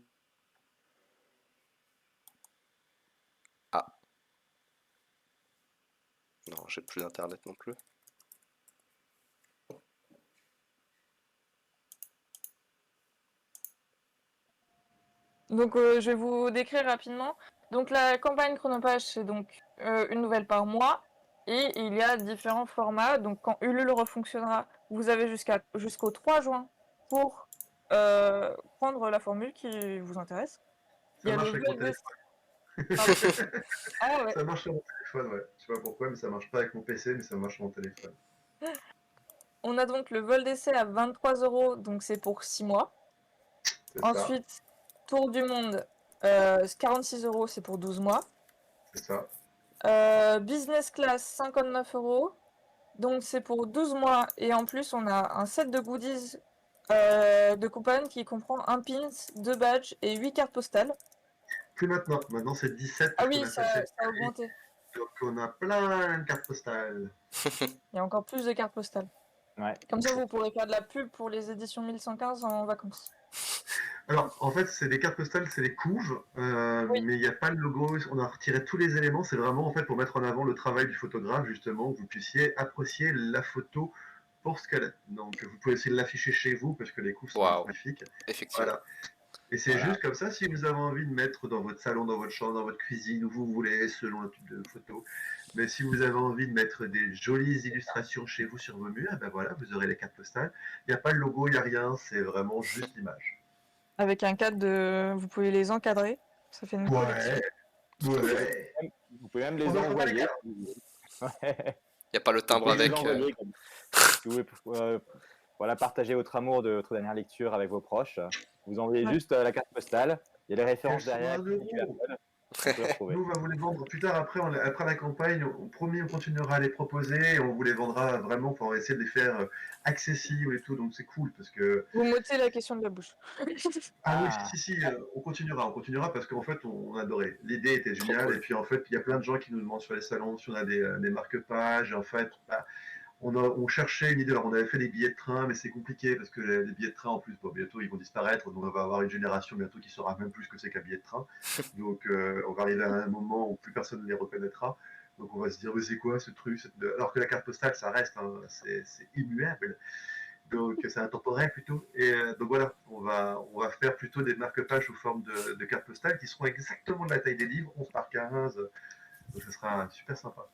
Ah, non, j'ai plus d'internet non plus. donc je vais vous décrire rapidement. Donc la campagne Chronophage, c'est donc une nouvelle par mois. Et il y a différents formats. Donc quand Ulule refonctionnera, vous avez jusqu'au 3 juin pour prendre la formule qui vous intéresse. Il y Ça a le marche avec mon VLDC. Pardon. téléphone. Ah ouais. Ça marche sur mon téléphone, ouais. Je sais pas pourquoi, mais ça marche pas avec mon PC, mais ça marche sur mon téléphone. On a donc le vol d'essai à 23 €, donc c'est pour 6 mois. C'est ça, Ensuite, Tour du monde, 46 €, c'est pour 12 mois. c'est ça. Business class, 59 €, donc c'est pour 12 mois. Et en plus, on a un set de goodies de coupons qui comprend un pins, 2 badges et 8 cartes postales. Plus maintenant. Maintenant, c'est 17 Ah parce qu'on oui, a ça passé le a palier. augmenté. Donc, on a plein de cartes postales. Il y a encore plus de cartes postales. Ouais. Comme ça, vous pourrez faire de la pub pour les éditions 1115 en vacances. Alors, en fait, c'est des cartes postales, c'est des couves, Oui. mais il n'y a pas le logo. On a retiré tous les éléments. C'est vraiment en fait pour mettre en avant le travail du photographe, justement, que vous puissiez apprécier la photo pour ce qu'elle est. Donc, vous pouvez essayer de l'afficher chez vous parce que les couves sont Waouh, magnifiques. effectivement. Voilà. Et c'est Voilà. juste comme ça, si vous avez envie de mettre dans votre salon, dans votre chambre, dans votre cuisine, où vous voulez, selon le type de photo. Mais si vous avez envie de mettre des jolies illustrations chez vous sur vos murs, ben voilà, vous aurez les cartes postales. Il n'y a pas le logo, il n'y a rien, c'est vraiment juste l'image. Avec un cadre de... Vous pouvez les encadrer. Ça fait une collection. Ouais, ouais. Vous pouvez même On les n'offre pas les envoyer. cadres. Ouais. Y a pas le Vous timbre pouvez les avec. envoyer. Si vous voulez voilà, partager votre amour de votre dernière lecture avec vos proches, vous envoyez Ouais. juste la carte postale. Il y a les références Elles sont derrière. à 2 €. On peut les retrouver. Nous, on va vous les vendre plus tard, après la campagne. Promis, on continuera à les proposer. Et on vous les vendra vraiment pour essayer de les faire accessibles et tout. Donc, c'est cool parce que. Vous m'ôtez la question de la bouche. Ah oui, Ah, si, on continuera parce qu'en fait, on adorait. L'idée était Trop géniale. cool. Et puis, en fait, il y a plein de gens qui nous demandent sur les salons si on a des marque-pages. Et en fait, on cherchait une idée. Alors, on avait fait des billets de train, mais c'est compliqué parce que les billets de train, en plus, bon, bientôt, ils vont disparaître. Donc, on va avoir une génération bientôt qui saura même plus ce que c'est qu'un billet de train. Donc, on va arriver à un moment où plus personne ne les reconnaîtra. Donc, on va se dire, mais c'est quoi ce truc? Alors que la carte postale, ça reste, hein, c'est immuable. Donc c'est intemporel plutôt. Et donc voilà, on va faire plutôt des marque-pages sous forme de cartes postales qui seront exactement de la taille des livres, 11 par 15. Donc ça sera super sympa.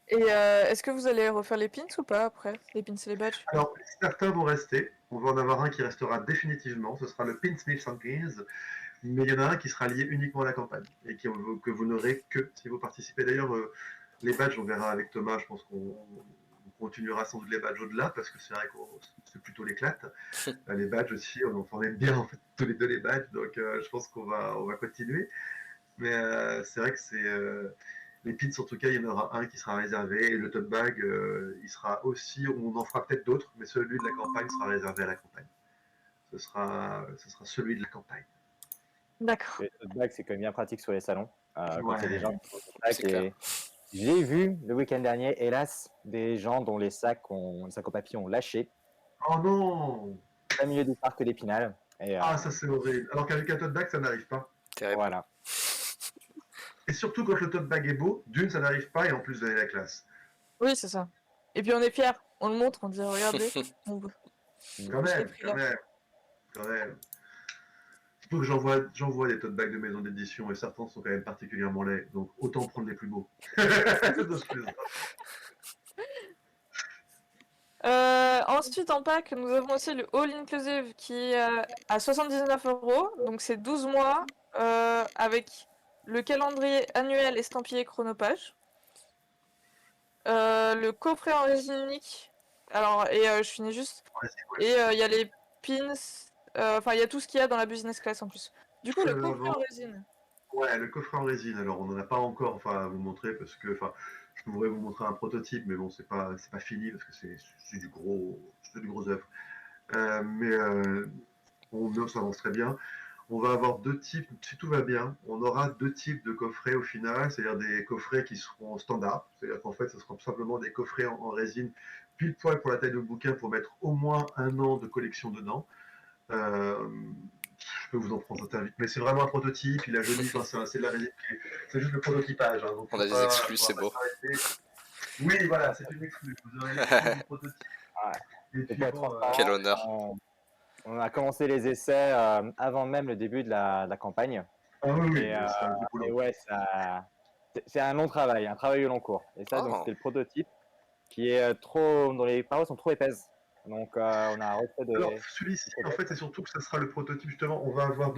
Et est-ce que vous allez refaire les pins ou pas après? Les pins et les badges? Alors certains vont rester. On va en avoir un qui restera définitivement. Ce sera le Pins 1115. Mais il y en a un qui sera lié uniquement à la campagne et que vous n'aurez que si vous participez. D'ailleurs, les badges, on verra avec Thomas, je pense qu'on continuera sans doute les badges au-delà parce que c'est vrai que c'est plutôt l'éclate. Les badges aussi, on aime bien en fait tous les deux les badges, donc je pense on va continuer. Mais c'est vrai que les pins, en tout cas, il y en aura un qui sera réservé et le tote bag, il sera aussi, on en fera peut-être d'autres, mais celui de la campagne sera réservé à la campagne. Ce sera celui de la campagne. D'accord. Le tote bag, c'est quand même bien pratique sur les salons. Quand il y a des Ouais. gens qui font le tote bag. C'est clair. Et j'ai vu le week-end dernier, hélas, des gens dont les sacs en papier ont lâché Oh non! au milieu du parc d'Épinal. Et Ah, ça c'est horrible. Alors qu'avec un tote bag, ça n'arrive pas. Terrible. voilà. Et surtout quand le tote bag est beau, d'une, ça n'arrive pas, et en plus, vous avez la classe. Oui, c'est ça. Et puis on est fiers. On le montre, on dit regardez. On... Quand Je l'ai même, pris quand là. même, quand même. Surtout que j'en vois des tote bags de maison d'édition, et certains sont quand même particulièrement laids, donc autant prendre les plus beaux. Non, je plaisante. Ensuite, en pack, nous avons aussi le All Inclusive qui est à 79 €. Donc, c'est 12 mois avec le calendrier annuel estampillé chronophage. Le coffret en résine unique. Alors, et je finis juste. Ouais, c'est cool. Et il y a les pins. Enfin, il y a tout ce qu'il y a dans la business class en plus. Du coup, le coffret en résine. Ouais, le coffret en résine, alors on n'en a pas encore à vous montrer parce que je pourrais vous montrer un prototype, mais bon, c'est pas fini parce que c'est du gros œuvre. Mais ça avance très bien. On va avoir deux types, si tout va bien, on aura deux types de coffrets au final, c'est-à-dire des coffrets qui seront standards, c'est-à-dire qu'en fait, ce seront simplement des coffrets en résine pile poil pour la taille de bouquin pour mettre au moins un an de collection dedans. Euh, je peux vous en prendre un vite, mais c'est vraiment un prototype, il a joli, c'est de la résine, c'est juste le prototypage. Hein, donc On a des exclus, c'est beau. Oui, voilà, c'est une exclue. Vous aurez l'exclus du prototype. Ouais. Et Et puis pour être bon, transparent, Quel honneur. on a commencé les essais avant même le début de la campagne. ah oui, oui, Et, c'est un gros boulot. et ouais, c'est un long travail, un travail au long cours. Et ça, donc Oh, c'était le prototype qui est trop, dont les parois sont trop épaisses. Donc on a refait Alors, des celui-ci, en codecs. fait, c'est surtout que ça sera le prototype, justement. On va avoir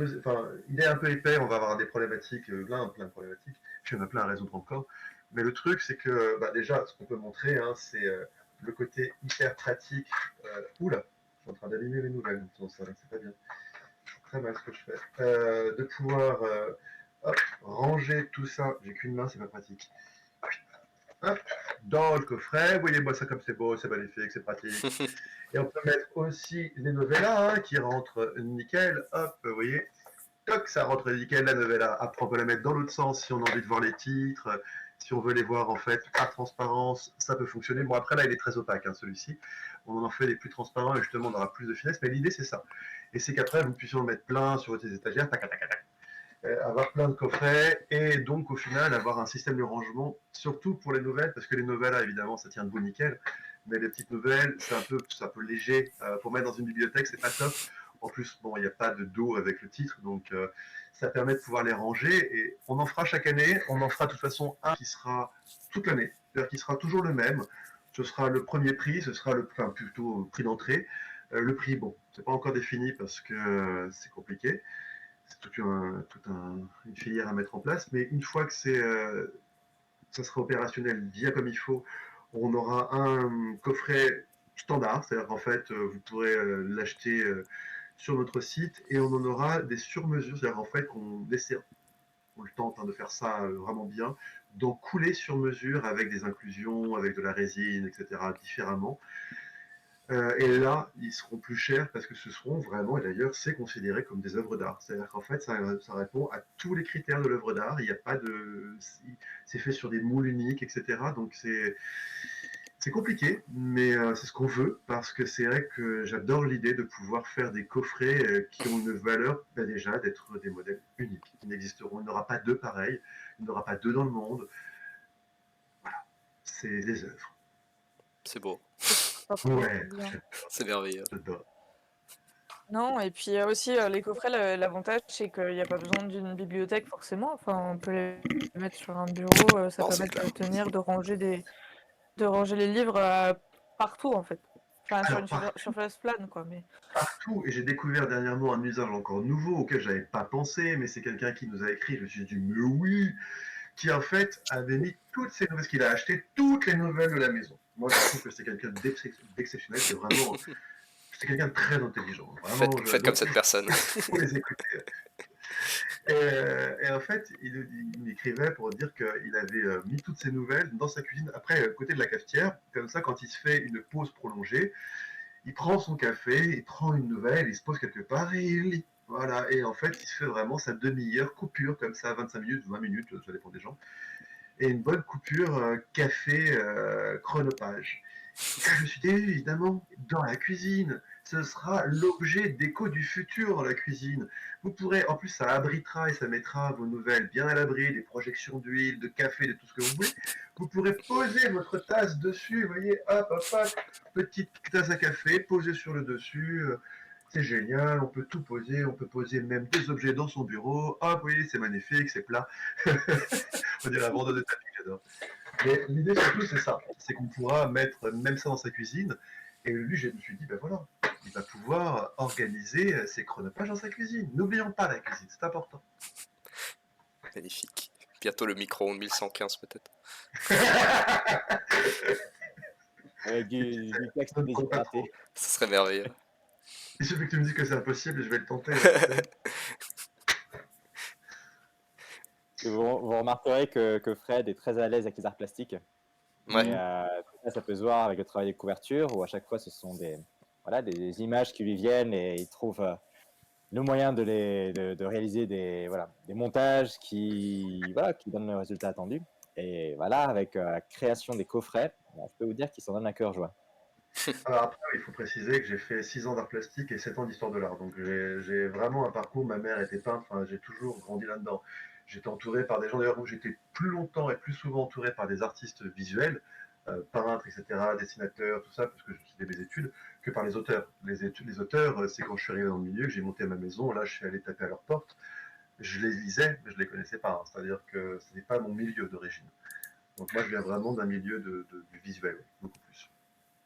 il est un peu épais, on va avoir des problématiques, plein de problématiques. Puis il y en a plein à résoudre encore. Mais le truc, c'est que, déjà, ce qu'on peut montrer, hein, c'est le côté hyper pratique. Oula, je suis en train d'allumer les nouvelles, donc ça, c'est pas bien. C'est très mal ce que je fais. De pouvoir hop, ranger tout ça. J'ai qu'une main, c'est pas pratique. Hop, dans le coffret. Voyez-moi ça comme c'est beau, c'est magnifique, c'est pratique. Et on peut mettre aussi les novellas hein, qui rentrent nickel. Hop, vous voyez, toc, ça rentre nickel la novella. Après, on peut la mettre dans l'autre sens si on a envie de voir les titres. Si on veut les voir en fait par transparence, ça peut fonctionner. Bon, après là, il est très opaque hein, celui-ci. On en fait des plus transparents et justement, on aura plus de finesse. Mais l'idée, c'est ça. Et c'est qu'après, vous puissiez en mettre plein sur votre étagères, tac, tac, tac, tac. Avoir plein de coffrets et donc au final avoir un système de rangement, surtout pour les nouvelles, parce que les nouvelles, là, évidemment, ça tient debout nickel, mais les petites nouvelles, c'est un peu léger. Pour mettre dans une bibliothèque, c'est pas top. En plus, bon, il n'y a pas de dos avec le titre, donc ça permet de pouvoir les ranger et on en fera chaque année. On en fera de toute façon un qui sera toute l'année, c'est-à-dire qui sera toujours le même. Ce sera le premier prix, ce sera plutôt prix d'entrée. Le prix, bon, c'est pas encore défini parce que c'est compliqué c'est une filière à mettre en place. Mais une fois que ça sera opérationnel bien comme il faut, on aura un coffret standard, c'est-à-dire qu'en fait, vous pourrez l'acheter sur notre site et on en aura des sur-mesures, c'est-à-dire en fait on le tente hein, de faire ça vraiment bien, donc couler sur mesure avec des inclusions, avec de la résine, etc., différemment. Et là, ils seront plus chers parce que ce seront vraiment, et d'ailleurs, c'est considéré comme des œuvres d'art. C'est-à-dire qu'en fait, ça répond à tous les critères de l'œuvre d'art. Il n'y a pas de. C'est fait sur des moules uniques, etc. Donc c'est compliqué, mais c'est ce qu'on veut parce que c'est vrai que j'adore l'idée de pouvoir faire des coffrets qui ont une valeur, déjà, d'être des modèles uniques. Qui n'existeront. Il n'y aura pas deux pareils, il n'y aura pas deux dans le monde. Voilà, c'est des œuvres. c'est beau. pas trop Ouais, bien. C'est merveilleux. j'adore. Non, et puis aussi les coffrets, l'avantage c'est qu'il n'y a pas besoin d'une bibliothèque forcément. Enfin, on peut les mettre sur un bureau, ça Non, c'est permet de clair. tenir, de ranger les livres partout en fait. Enfin, sur Alors, une surface plane, quoi. Mais partout, et j'ai découvert dernièrement un usage encore nouveau auquel j'avais pas pensé, mais c'est quelqu'un qui nous a écrit, je me suis dit, mais oui, qui en fait avait mis toutes ses nouvelles, parce qu'il a acheté toutes les nouvelles de la maison. Moi, je trouve que c'est quelqu'un d'exceptionnel, c'est quelqu'un de très intelligent. Vraiment, Faites comme donc cette personne. il faut les écouter. Et en fait, il m'écrivait pour dire qu'il avait mis toutes ses nouvelles dans sa cuisine, après, à côté de la cafetière. Comme ça, quand il se fait une pause prolongée, il prend son café, il prend une nouvelle, il se pose quelque part et il lit. Voilà, et en fait, il se fait vraiment sa demi-heure coupure, comme ça, 25 minutes, 20 minutes, ça dépend des gens. Et une bonne coupure café chronophage. Et là, je me suis dit, évidemment, dans la cuisine, ce sera l'objet déco du futur, la cuisine. Vous pourrez, en plus, ça abritera et ça mettra vos nouvelles bien à l'abri, des projections d'huile, de café, de tout ce que vous voulez. Vous pourrez poser votre tasse dessus, vous voyez, hop, hop, hop, petite tasse à café, poser sur le dessus. C'est génial, on peut tout poser, on peut poser même des objets dans son bureau. Hop, oui, c'est magnifique, c'est plat. On dirait un vendeur de tapis, j'adore. Mais l'idée surtout, c'est ça. C'est qu'on pourra mettre même ça dans sa cuisine. Et lui, je me suis dit, ben voilà, il va pouvoir organiser ses chronophages dans sa cuisine. N'oublions pas la cuisine, c'est important. Magnifique. Bientôt le micro-ondes 1115 peut-être. Avec du texte Ça ne compte pas trop. déshydraté. Ce serait merveilleux. Il suffit que tu me dises que c'est impossible, je vais le tenter. Là, tu sais. Vous remarquerez que Fred est très à l'aise avec les arts plastiques. Ouais. Et ça peut se voir avec le travail des couvertures, où à chaque fois, ce sont voilà, des images qui lui viennent et il trouve le moyen de réaliser voilà, des montages voilà, qui donnent le résultat attendu. Et voilà, avec la création des coffrets, je peux vous dire qu'il s'en donne à cœur joie. Alors après, il faut préciser que j'ai fait 6 ans d'art plastique et 7 ans d'histoire de l'art. Donc j'ai vraiment un parcours, ma mère était peintre, enfin, j'ai toujours grandi là-dedans. J'étais entouré par des gens, d'ailleurs, où j'étais plus longtemps et plus souvent entouré par des artistes visuels, peintres, etc., dessinateurs, tout ça, parce que c'était mes études, que par les auteurs. Les auteurs, c'est quand je suis arrivé dans le milieu, que j'ai monté ma maison, là, je suis allé taper à leur porte. Je les lisais, mais je les connaissais pas. Hein. C'est-à-dire que ce n'est pas mon milieu d'origine. Donc moi, je viens vraiment d'un milieu du visuel, oui, beaucoup plus.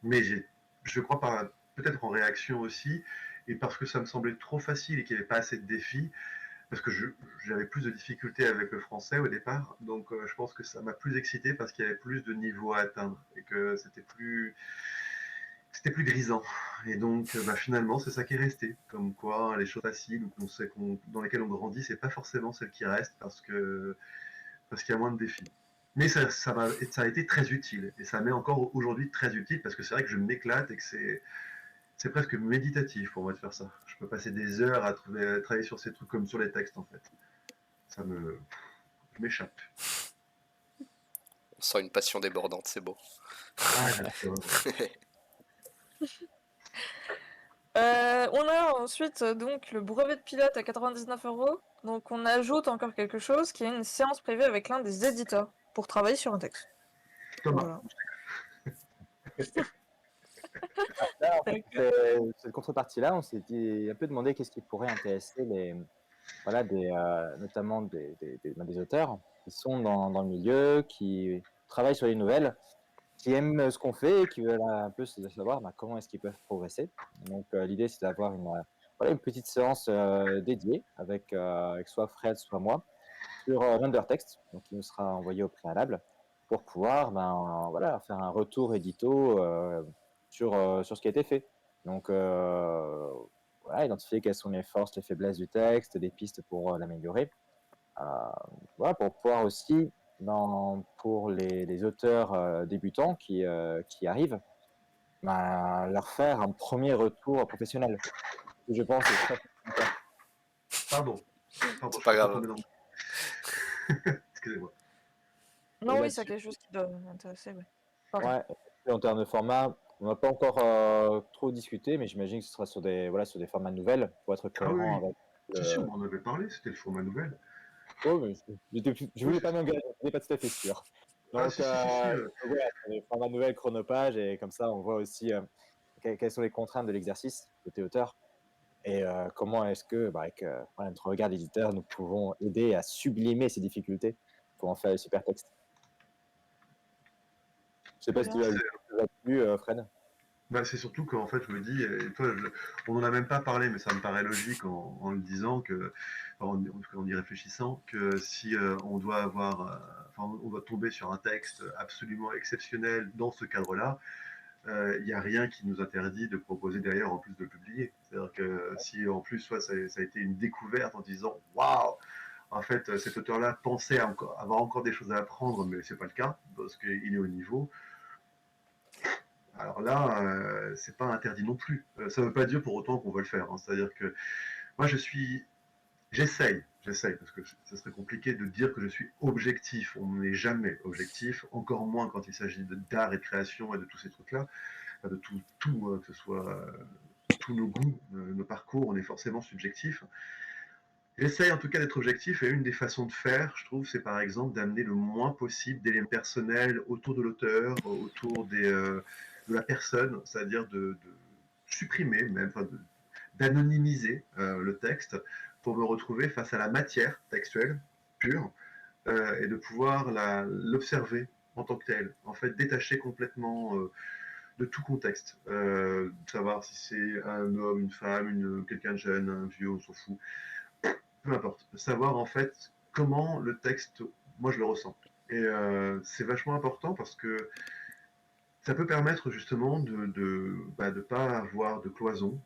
Mais je crois peut-être en réaction aussi, et parce que ça me semblait trop facile et qu'il n'y avait pas assez de défis, parce que j'avais plus de difficultés avec le français au départ, donc je pense que ça m'a plus excité parce qu'il y avait plus de niveaux à atteindre et que c'était plus grisant. Et donc bah, finalement, c'est ça qui est resté. Comme quoi, les choses faciles dans lesquelles on grandit, c'est pas forcément celles qui restent parce qu'il y a moins de défis. Mais ça a été très utile. Et ça m'est encore aujourd'hui très utile parce que c'est vrai que je m'éclate et que c'est presque méditatif pour moi de faire ça. Je peux passer des heures à travailler sur ces trucs comme sur les textes en fait. Je m'échappe. On sent une passion débordante, c'est beau. Ah, j'adore. On a ensuite donc le brevet de pilote à 99 €. Donc on ajoute encore quelque chose qui est une séance privée avec l'un des éditeurs pour travailler sur un texte. Thomas. Voilà. Là, en fait, cette contrepartie-là, on s'est un peu demandé qu'est-ce qui pourrait intéresser voilà, notamment des auteurs qui sont dans le milieu, qui travaillent sur les nouvelles, qui aiment ce qu'on fait et qui veulent un peu savoir comment est-ce qu'ils peuvent progresser. Donc l'idée, c'est d'avoir voilà, une petite séance dédiée avec soit Fred, soit moi, sur l'undertext, donc qui nous sera envoyé au préalable, pour pouvoir voilà, faire un retour édito sur ce qui a été fait. Donc voilà, identifier quelles sont les forces, les faiblesses du texte, des pistes pour l'améliorer. Voilà, pour pouvoir aussi, pour les auteurs débutants qui arrivent, leur faire un premier retour professionnel. Je pense que c'est très important. Pardon, C'est je pas peux pas grave. tomber dans le... Excusez-moi. Non, oui, c'est là-dessus, quelque chose qui doit m'intéresser, oui. Pardon. ouais, en termes de format, on n'a pas encore trop discuté, mais j'imagine que ce sera voilà, sur des formats nouvelles pour être Ah oui, cohérent oui. avec Si, si, on en avait parlé, c'était le format nouvelle. Oh, mais je voulais pas m'engager, je n'étais pas tout à fait sûr. Ah, Donc, si, si, si, si. voilà, c'est les formats nouvelles chronopages et comme ça, on voit aussi quelles sont les contraintes de l'exercice côté auteur et comment est-ce que, bah, avec voilà, notre regard d'éditeur, nous pouvons aider à sublimer ces difficultés pour en faire des super textes. Je sais pas si Bien. tu as vu là-dessus, Fred? Bah, c'est surtout qu'en fait, je me dis, et toi, on n'en a même pas parlé, mais ça me paraît logique en le disant que, en y réfléchissant, que si on doit avoir, enfin, on doit tomber sur un texte absolument exceptionnel dans ce cadre-là, il n'y a rien qui nous interdit de proposer derrière en plus de le publier. C'est-à-dire que si en plus, soit ça a été une découverte en disant, waouh, en fait, cet auteur-là pensait avoir encore des choses à apprendre, mais c'est pas le cas parce qu'il est au niveau. Alors là, c'est pas interdit non plus. Ça veut pas dire pour autant qu'on veut le faire, hein. C'est-à-dire que moi, j'essaye, parce que ça serait compliqué de dire que je suis objectif. On n'est jamais objectif, encore moins quand il s'agit d'art et de création et de tous ces trucs-là, enfin, de tout, que ce soit tous nos goûts, nos parcours, on est forcément subjectif. J'essaye en tout cas d'être objectif et une des façons de faire, je trouve, c'est par exemple d'amener le moins possible d'éléments personnels autour de l'auteur, autour de la personne, c'est-à-dire de supprimer même, enfin d'anonymiser le texte pour me retrouver face à la matière textuelle pure et de pouvoir l'observer en tant que telle, en fait détaché complètement de tout contexte, savoir si c'est un homme, une femme, quelqu'un de jeune, un vieux, on s'en fout, peu importe, savoir en fait comment le texte, moi je le ressens. Et c'est vachement important parce que ça peut permettre justement de pas avoir de cloison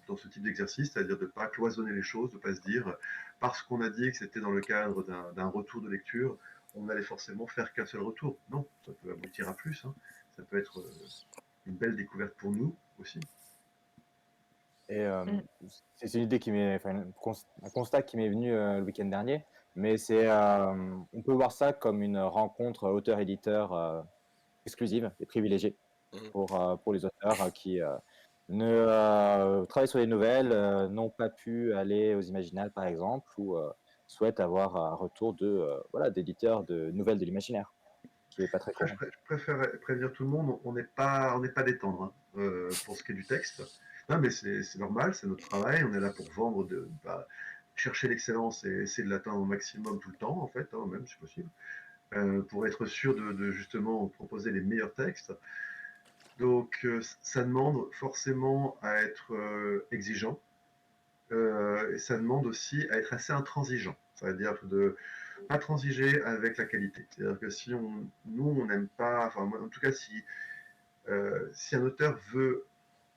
dans ce type d'exercice, c'est-à-dire de ne pas cloisonner les choses, de ne pas se dire parce qu'on a dit que c'était dans le cadre d'un retour de lecture, on allait forcément faire qu'un seul retour. Non, ça peut aboutir à plus, hein. Ça peut être une belle découverte pour nous aussi. Et Mm. c'est une idée qui m'est, enfin, un constat qui m'est venu le week-end dernier, mais c'est, on peut voir ça comme une rencontre auteur-éditeur exclusive et privilégiée Mhm. pour les auteurs qui ne travaillent sur les nouvelles, n'ont pas pu aller aux Imaginales par exemple, ou souhaitent avoir un retour de voilà, d'éditeurs de nouvelles de l'imaginaire, qui est pas très Après, courant. je préfère prévenir tout le monde, on n'est pas des tendres hein, pour ce qui est du texte. Non, mais c'est normal, c'est notre travail, on est là pour vendre, bah, chercher l'excellence et essayer de l'atteindre au maximum tout le temps, en fait, hein, même si possible, pour être sûr de justement proposer les meilleurs textes. Donc, ça demande forcément à être exigeant, et ça demande aussi à être assez intransigeant, c'est-à-dire de pas transiger avec la qualité. C'est-à-dire que si nous, on n'aime pas, enfin, moi, en tout cas, si un auteur veut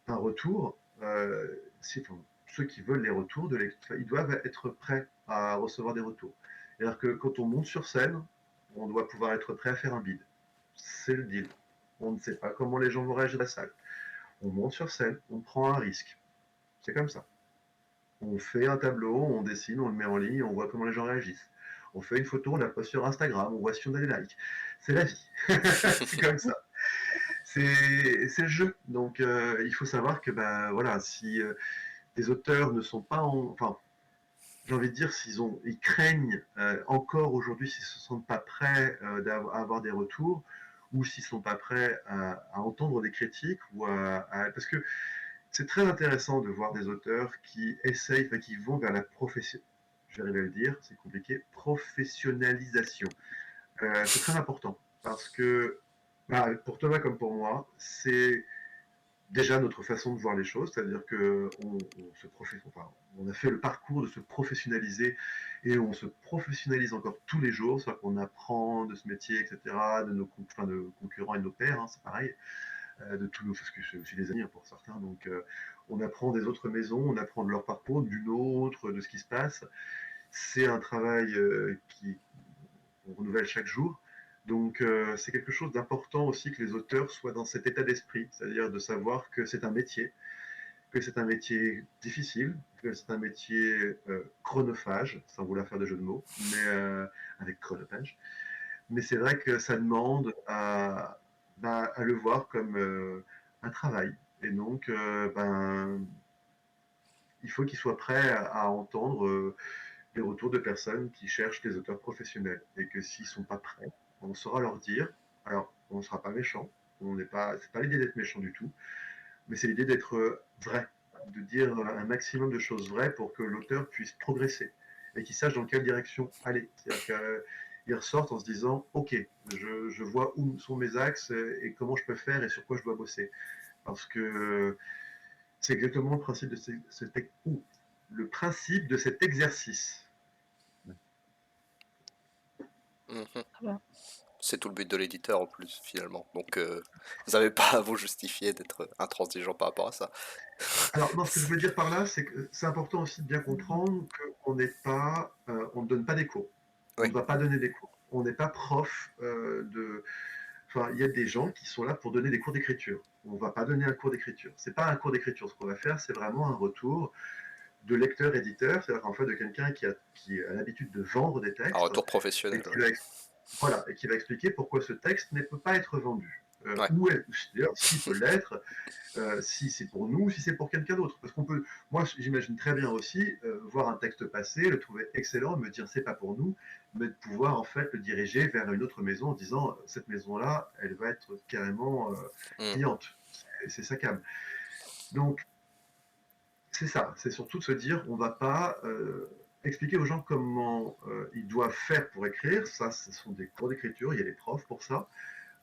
un retour, enfin, ceux qui veulent les retours, ils doivent être prêts à recevoir des retours. C'est-à-dire que quand on monte sur scène, on doit pouvoir être prêt à faire un bide. C'est le deal. On ne sait pas comment les gens vont réagir à la salle. On monte sur scène, on prend un risque. C'est comme ça. On fait un tableau, on dessine, on le met en ligne, on voit comment les gens réagissent. On fait une photo, on la poste sur Instagram, on voit si on a des likes. C'est la vie. C'est comme ça. C'est le jeu. Donc il faut savoir que ben voilà, si des auteurs ne sont pas enfin, j'ai envie de dire ils craignent encore aujourd'hui s'ils ne se sentent pas prêts à avoir des retours ou s'ils ne sont pas prêts à entendre des critiques parce que c'est très intéressant de voir des auteurs qui essayent, enfin, qui vont vers la profession. J'arrive à le dire, c'est compliqué. Professionnalisation. C'est très important parce que bah, pour Thomas comme pour moi, c'est déjà notre façon de voir les choses, c'est-à-dire que on a fait le parcours de se professionnaliser et on se professionnalise encore tous les jours, soit qu'on apprend de ce métier, etc., de concurrents et de nos pairs, hein, c'est pareil, de tous nos, parce que c'est aussi des amis hein, pour certains, donc on apprend des autres maisons, on apprend de leur parcours, d'une autre, de ce qui se passe. C'est un travail qui on renouvelle chaque jour. Donc c'est quelque chose d'important aussi que les auteurs soient dans cet état d'esprit, c'est-à-dire de savoir que c'est un métier, que c'est un métier difficile, que c'est un métier chronophage, sans vouloir faire de jeu de mots, mais avec chronophage. Mais c'est vrai que ça demande à le voir comme un travail. Et donc, il faut qu'il soit prêt à entendre les retours de personnes qui cherchent des auteurs professionnels. Et que s'ils ne sont pas prêts, on saura leur dire. Alors, on ne sera pas méchant, c'est pas l'idée d'être méchant du tout, mais c'est l'idée d'être vrai, de dire un maximum de choses vraies pour que l'auteur puisse progresser et qu'il sache dans quelle direction aller. C'est-à-dire qu'il ressorte en se disant, ok, je vois où sont mes axes et comment je peux faire et sur quoi je dois bosser. Parce que c'est exactement le principe le principe de cet exercice. Mhm. bien. C'est tout le but de l'éditeur en plus, finalement. Donc, vous n'avez pas à vous justifier d'être intransigeant par rapport à ça. Alors, non, ce que je veux dire par là, c'est que c'est important aussi de bien comprendre qu'on n'est pas, on ne donne pas des cours. On Oui. ne va pas donner des cours. On n'est pas prof de. Enfin, il y a des gens qui sont là pour donner des cours d'écriture. On ne va pas donner un cours d'écriture. C'est pas un cours d'écriture. Ce qu'on va faire, c'est vraiment un retour de lecteur-éditeur, c'est-à-dire en fait de quelqu'un qui a l'habitude de vendre des Un textes retour et professionnel. voilà, et qui va expliquer pourquoi ce texte ne peut pas être vendu. Ouais. D'ailleurs, s'il peut l'être, si c'est pour nous, si c'est pour quelqu'un d'autre. Parce qu'on peut, moi j'imagine très bien aussi voir un texte passer, le trouver excellent, me dire c'est pas pour nous, mais de pouvoir en fait le diriger vers une autre maison en disant cette maison-là, elle va être carrément cliente. C'est sa cam. Donc c'est ça, c'est surtout de se dire on va pas expliquer aux gens comment ils doivent faire pour écrire. Ça, ce sont des cours d'écriture, il y a des profs pour ça.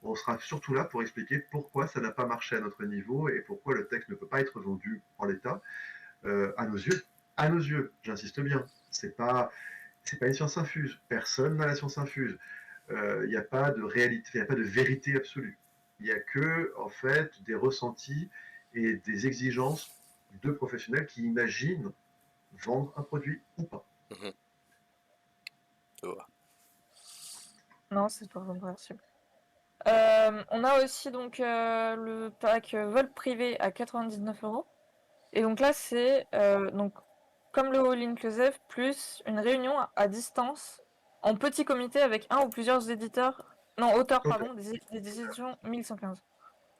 On sera surtout là pour expliquer pourquoi ça n'a pas marché à notre niveau et pourquoi le texte ne peut pas être vendu en l'état à nos yeux. À nos yeux, j'insiste bien. C'est pas une science infuse. Personne n'a la science infuse. Il n'y a pas de réalité, il n'y a pas de vérité absolue. Il n'y a que en fait des ressentis et des exigences de professionnels qui imaginent vendre un produit ou pas. Mhm. Je vois. Non, c'est pas compréhensible. On a aussi donc le pack vol privé à 99 €. Et donc là, c'est donc comme le all inclusive plus une réunion à distance en petit comité avec un ou plusieurs auteurs, Ok. pardon, des éditions 1115.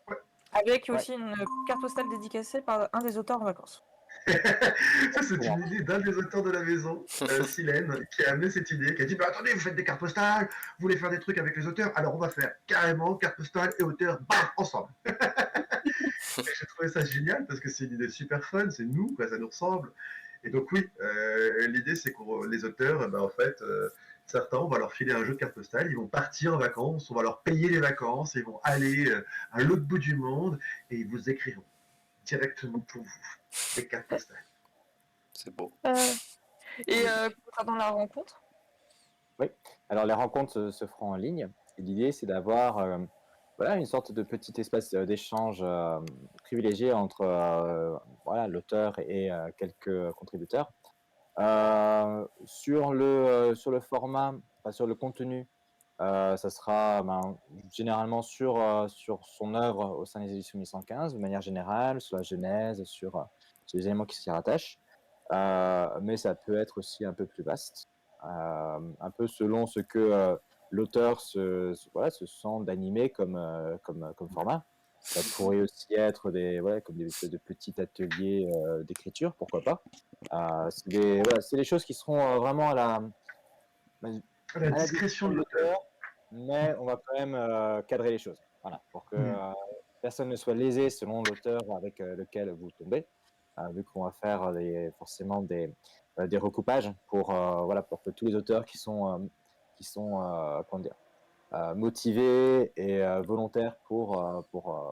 Ouais. Avec Ouais. aussi une carte postale dédicacée par un des auteurs en vacances. Ça, c'est une idée d'un des auteurs de la maison, Silène, qui a amené cette idée, qui a dit bah, attendez, vous faites des cartes postales, vous voulez faire des trucs avec les auteurs, alors on va faire carrément carte postale et auteurs, bam, ensemble. Et j'ai trouvé ça génial parce que c'est une idée super fun, c'est nous, quoi, ça nous ressemble. Et donc, oui, l'idée, c'est que les auteurs, en fait, certains, on va leur filer un jeu de cartes postales, ils vont partir en vacances, on va leur payer les vacances, ils vont aller à l'autre bout du monde et ils vous écriront directement pour vous des cartes postales. C'est beau. Et concernant la rencontre, Oui, alors les rencontres se feront en ligne. Et l'idée, c'est d'avoir voilà, une sorte de petit espace d'échange privilégié entre voilà, l'auteur et quelques contributeurs. Sur le format, enfin, sur le contenu, ça sera généralement sur son œuvre au sein des éditions 1115, de manière générale, sur la genèse, sur les éléments qui s'y rattachent. Mais ça peut être aussi un peu plus vaste, un peu selon ce que l'auteur voilà, se sent d'animer comme format. Ça pourrait aussi être voilà, comme des espèces de petits ateliers d'écriture, pourquoi pas. Voilà, c'est des choses qui seront vraiment À la à la discrétion discrétion de de l'auteur. l'auteur, mais on va quand même cadrer les choses. Voilà, pour que Mm. personne ne soit lésé selon l'auteur avec lequel vous tombez, vu qu'on va faire forcément des recoupages voilà, pour que tous les auteurs qui sont comment dire, motivés et volontaires pour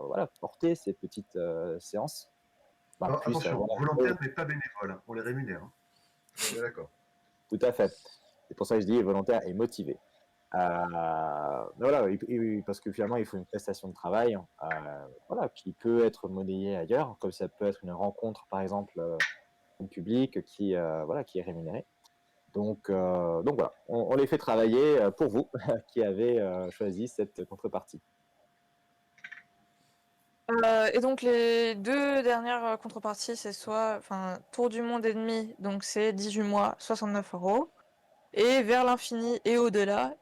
voilà, porter ces petites séances, Alors, puissent attention, voilà, volontaire mais pas bénévole, hein. On les rémunère. Hein. On est bien d'accord. tout à fait. C'est pour ça que je dis volontaire et motivé. Voilà, parce que finalement, il faut une prestation de travail voilà, qui peut être monnayée ailleurs, comme ça peut être une rencontre, par exemple, en public voilà, qui est rémunérée. Donc voilà, on les fait travailler pour vous qui avez choisi cette contrepartie. et donc les deux dernières contreparties, c'est soit Tour du monde et demi, donc c'est 18 mois, 69 €, et Vers l'infini et au-delà,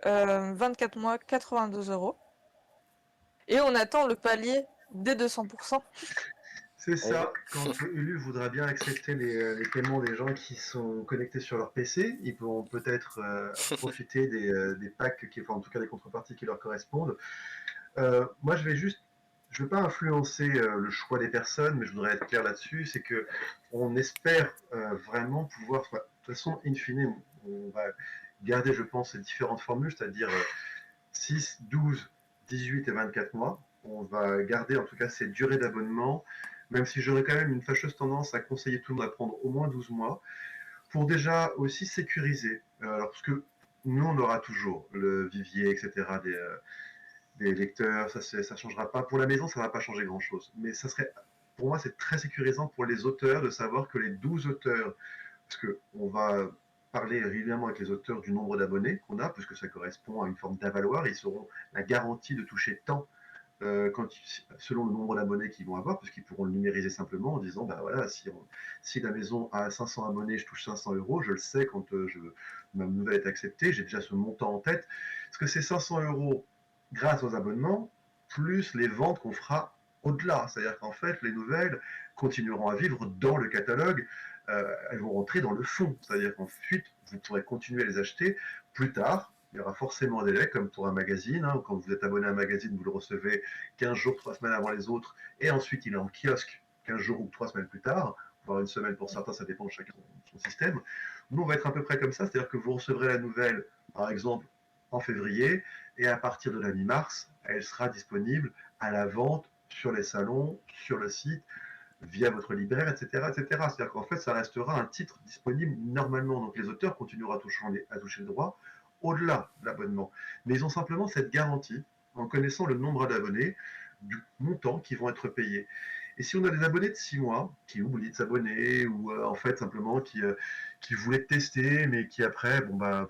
24 mois, 82 €. Et on attend le palier des 200%. C'est ça, quand Ulu voudra bien accepter les paiements des gens qui sont connectés sur leur PC, ils pourront peut-être profiter des packs, enfin en tout cas des contreparties qui leur correspondent. Moi je veux pas influencer le choix des personnes, mais je voudrais être clair là-dessus, c'est que on espère vraiment pouvoir, de toute façon, in fine, on va garder, je pense, ces différentes formules, c'est-à-dire 6, 12, 18 et 24 mois. On va garder en tout cas ces durées d'abonnement, même si j'aurais quand même une fâcheuse tendance à conseiller tout le monde à prendre au moins 12 mois, pour déjà aussi sécuriser. Alors, parce que nous, on aura toujours le vivier, etc., des lecteurs, ça changera pas. Pour la maison, ça va pas changer grand-chose. Mais ça serait, pour moi, c'est très sécurisant pour les auteurs de savoir que les 12 auteurs, parce qu'on va parler régulièrement avec les auteurs du nombre d'abonnés qu'on a, puisque ça correspond à une forme d'avaloir, ils auront la garantie de toucher tant selon le nombre d'abonnés qu'ils vont avoir, parce qu'ils pourront le numériser simplement en disant, bah voilà, si la maison a 500 abonnés, je touche 500 euros, je le sais quand ma nouvelle est acceptée, j'ai déjà ce montant en tête, parce que c'est 500 euros grâce aux abonnements, plus les ventes qu'on fera au-delà. C'est-à-dire qu'en fait, les nouvelles continueront à vivre dans le catalogue, elles vont rentrer dans le fond. C'est-à-dire qu'ensuite, vous pourrez continuer à les acheter plus tard. Il y aura forcément un délai, comme pour un magazine. Hein. Quand vous êtes abonné à un magazine, vous le recevez 15 jours, 3 semaines avant les autres, et ensuite il est en kiosque 15 jours ou 3 semaines plus tard, voire une semaine pour certains, ça dépend de chacun son système. Nous, on va être à peu près comme ça, c'est-à-dire que vous recevrez la nouvelle, par exemple, en février, et à partir de la mi-mars, elle sera disponible à la vente sur les salons, sur le site, via votre libraire, etc. etc. C'est-à-dire qu'en fait, ça restera un titre disponible normalement. Donc les auteurs continueront à toucher le droit au-delà de l'abonnement. Mais ils ont simplement cette garantie, en connaissant le nombre d'abonnés, du montant qui vont être payés. Et si on a des abonnés de 6 mois qui oublient de s'abonner ou en fait simplement qui voulaient tester mais qui après, bon bah,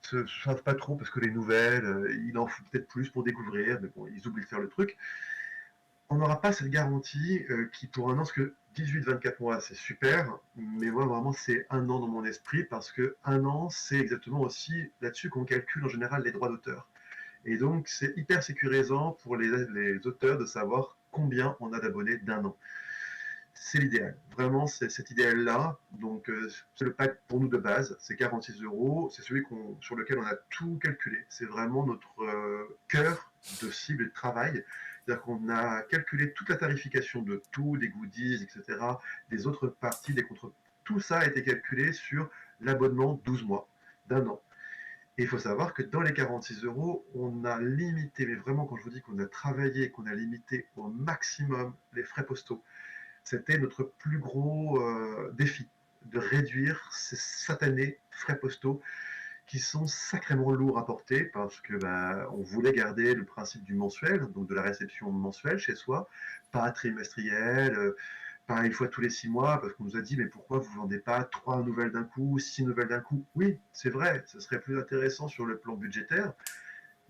se savent pas trop parce que les nouvelles, il en faut peut-être plus pour découvrir, mais bon, ils oublient de faire le truc, on n'aura pas cette garantie qui pour un an, parce que 18-24 mois c'est super, mais moi vraiment c'est un an dans mon esprit parce que un an c'est exactement aussi là-dessus qu'on calcule en général les droits d'auteur. Et donc c'est hyper sécurisant pour les auteurs de savoir combien on a d'abonnés d'un an. C'est l'idéal, vraiment c'est cet idéal-là. Donc c'est le pack pour nous de base, c'est 46 euros, c'est celui sur lequel on a tout calculé. C'est vraiment notre cœur de cible et de travail. C'est-à-dire qu'on a calculé toute la tarification de tout, des goodies, etc., des autres parties, des contre... Tout ça a été calculé sur l'abonnement 12 mois d'un an. Et il faut savoir que dans les 46 euros, on a limité, mais vraiment quand je vous dis qu'on a travaillé, qu'on a limité au maximum les frais postaux, c'était notre plus gros défi, de réduire ces satanés frais postaux qui sont sacrément lourds à porter parce que bah, on voulait garder le principe du mensuel, donc de la réception mensuelle chez soi, pas trimestriel, pas une fois tous les 6 mois, parce qu'on nous a dit mais pourquoi vous ne vendez pas 3 nouvelles d'un coup, 6 nouvelles d'un coup. Oui, c'est vrai, ce serait plus intéressant sur le plan budgétaire,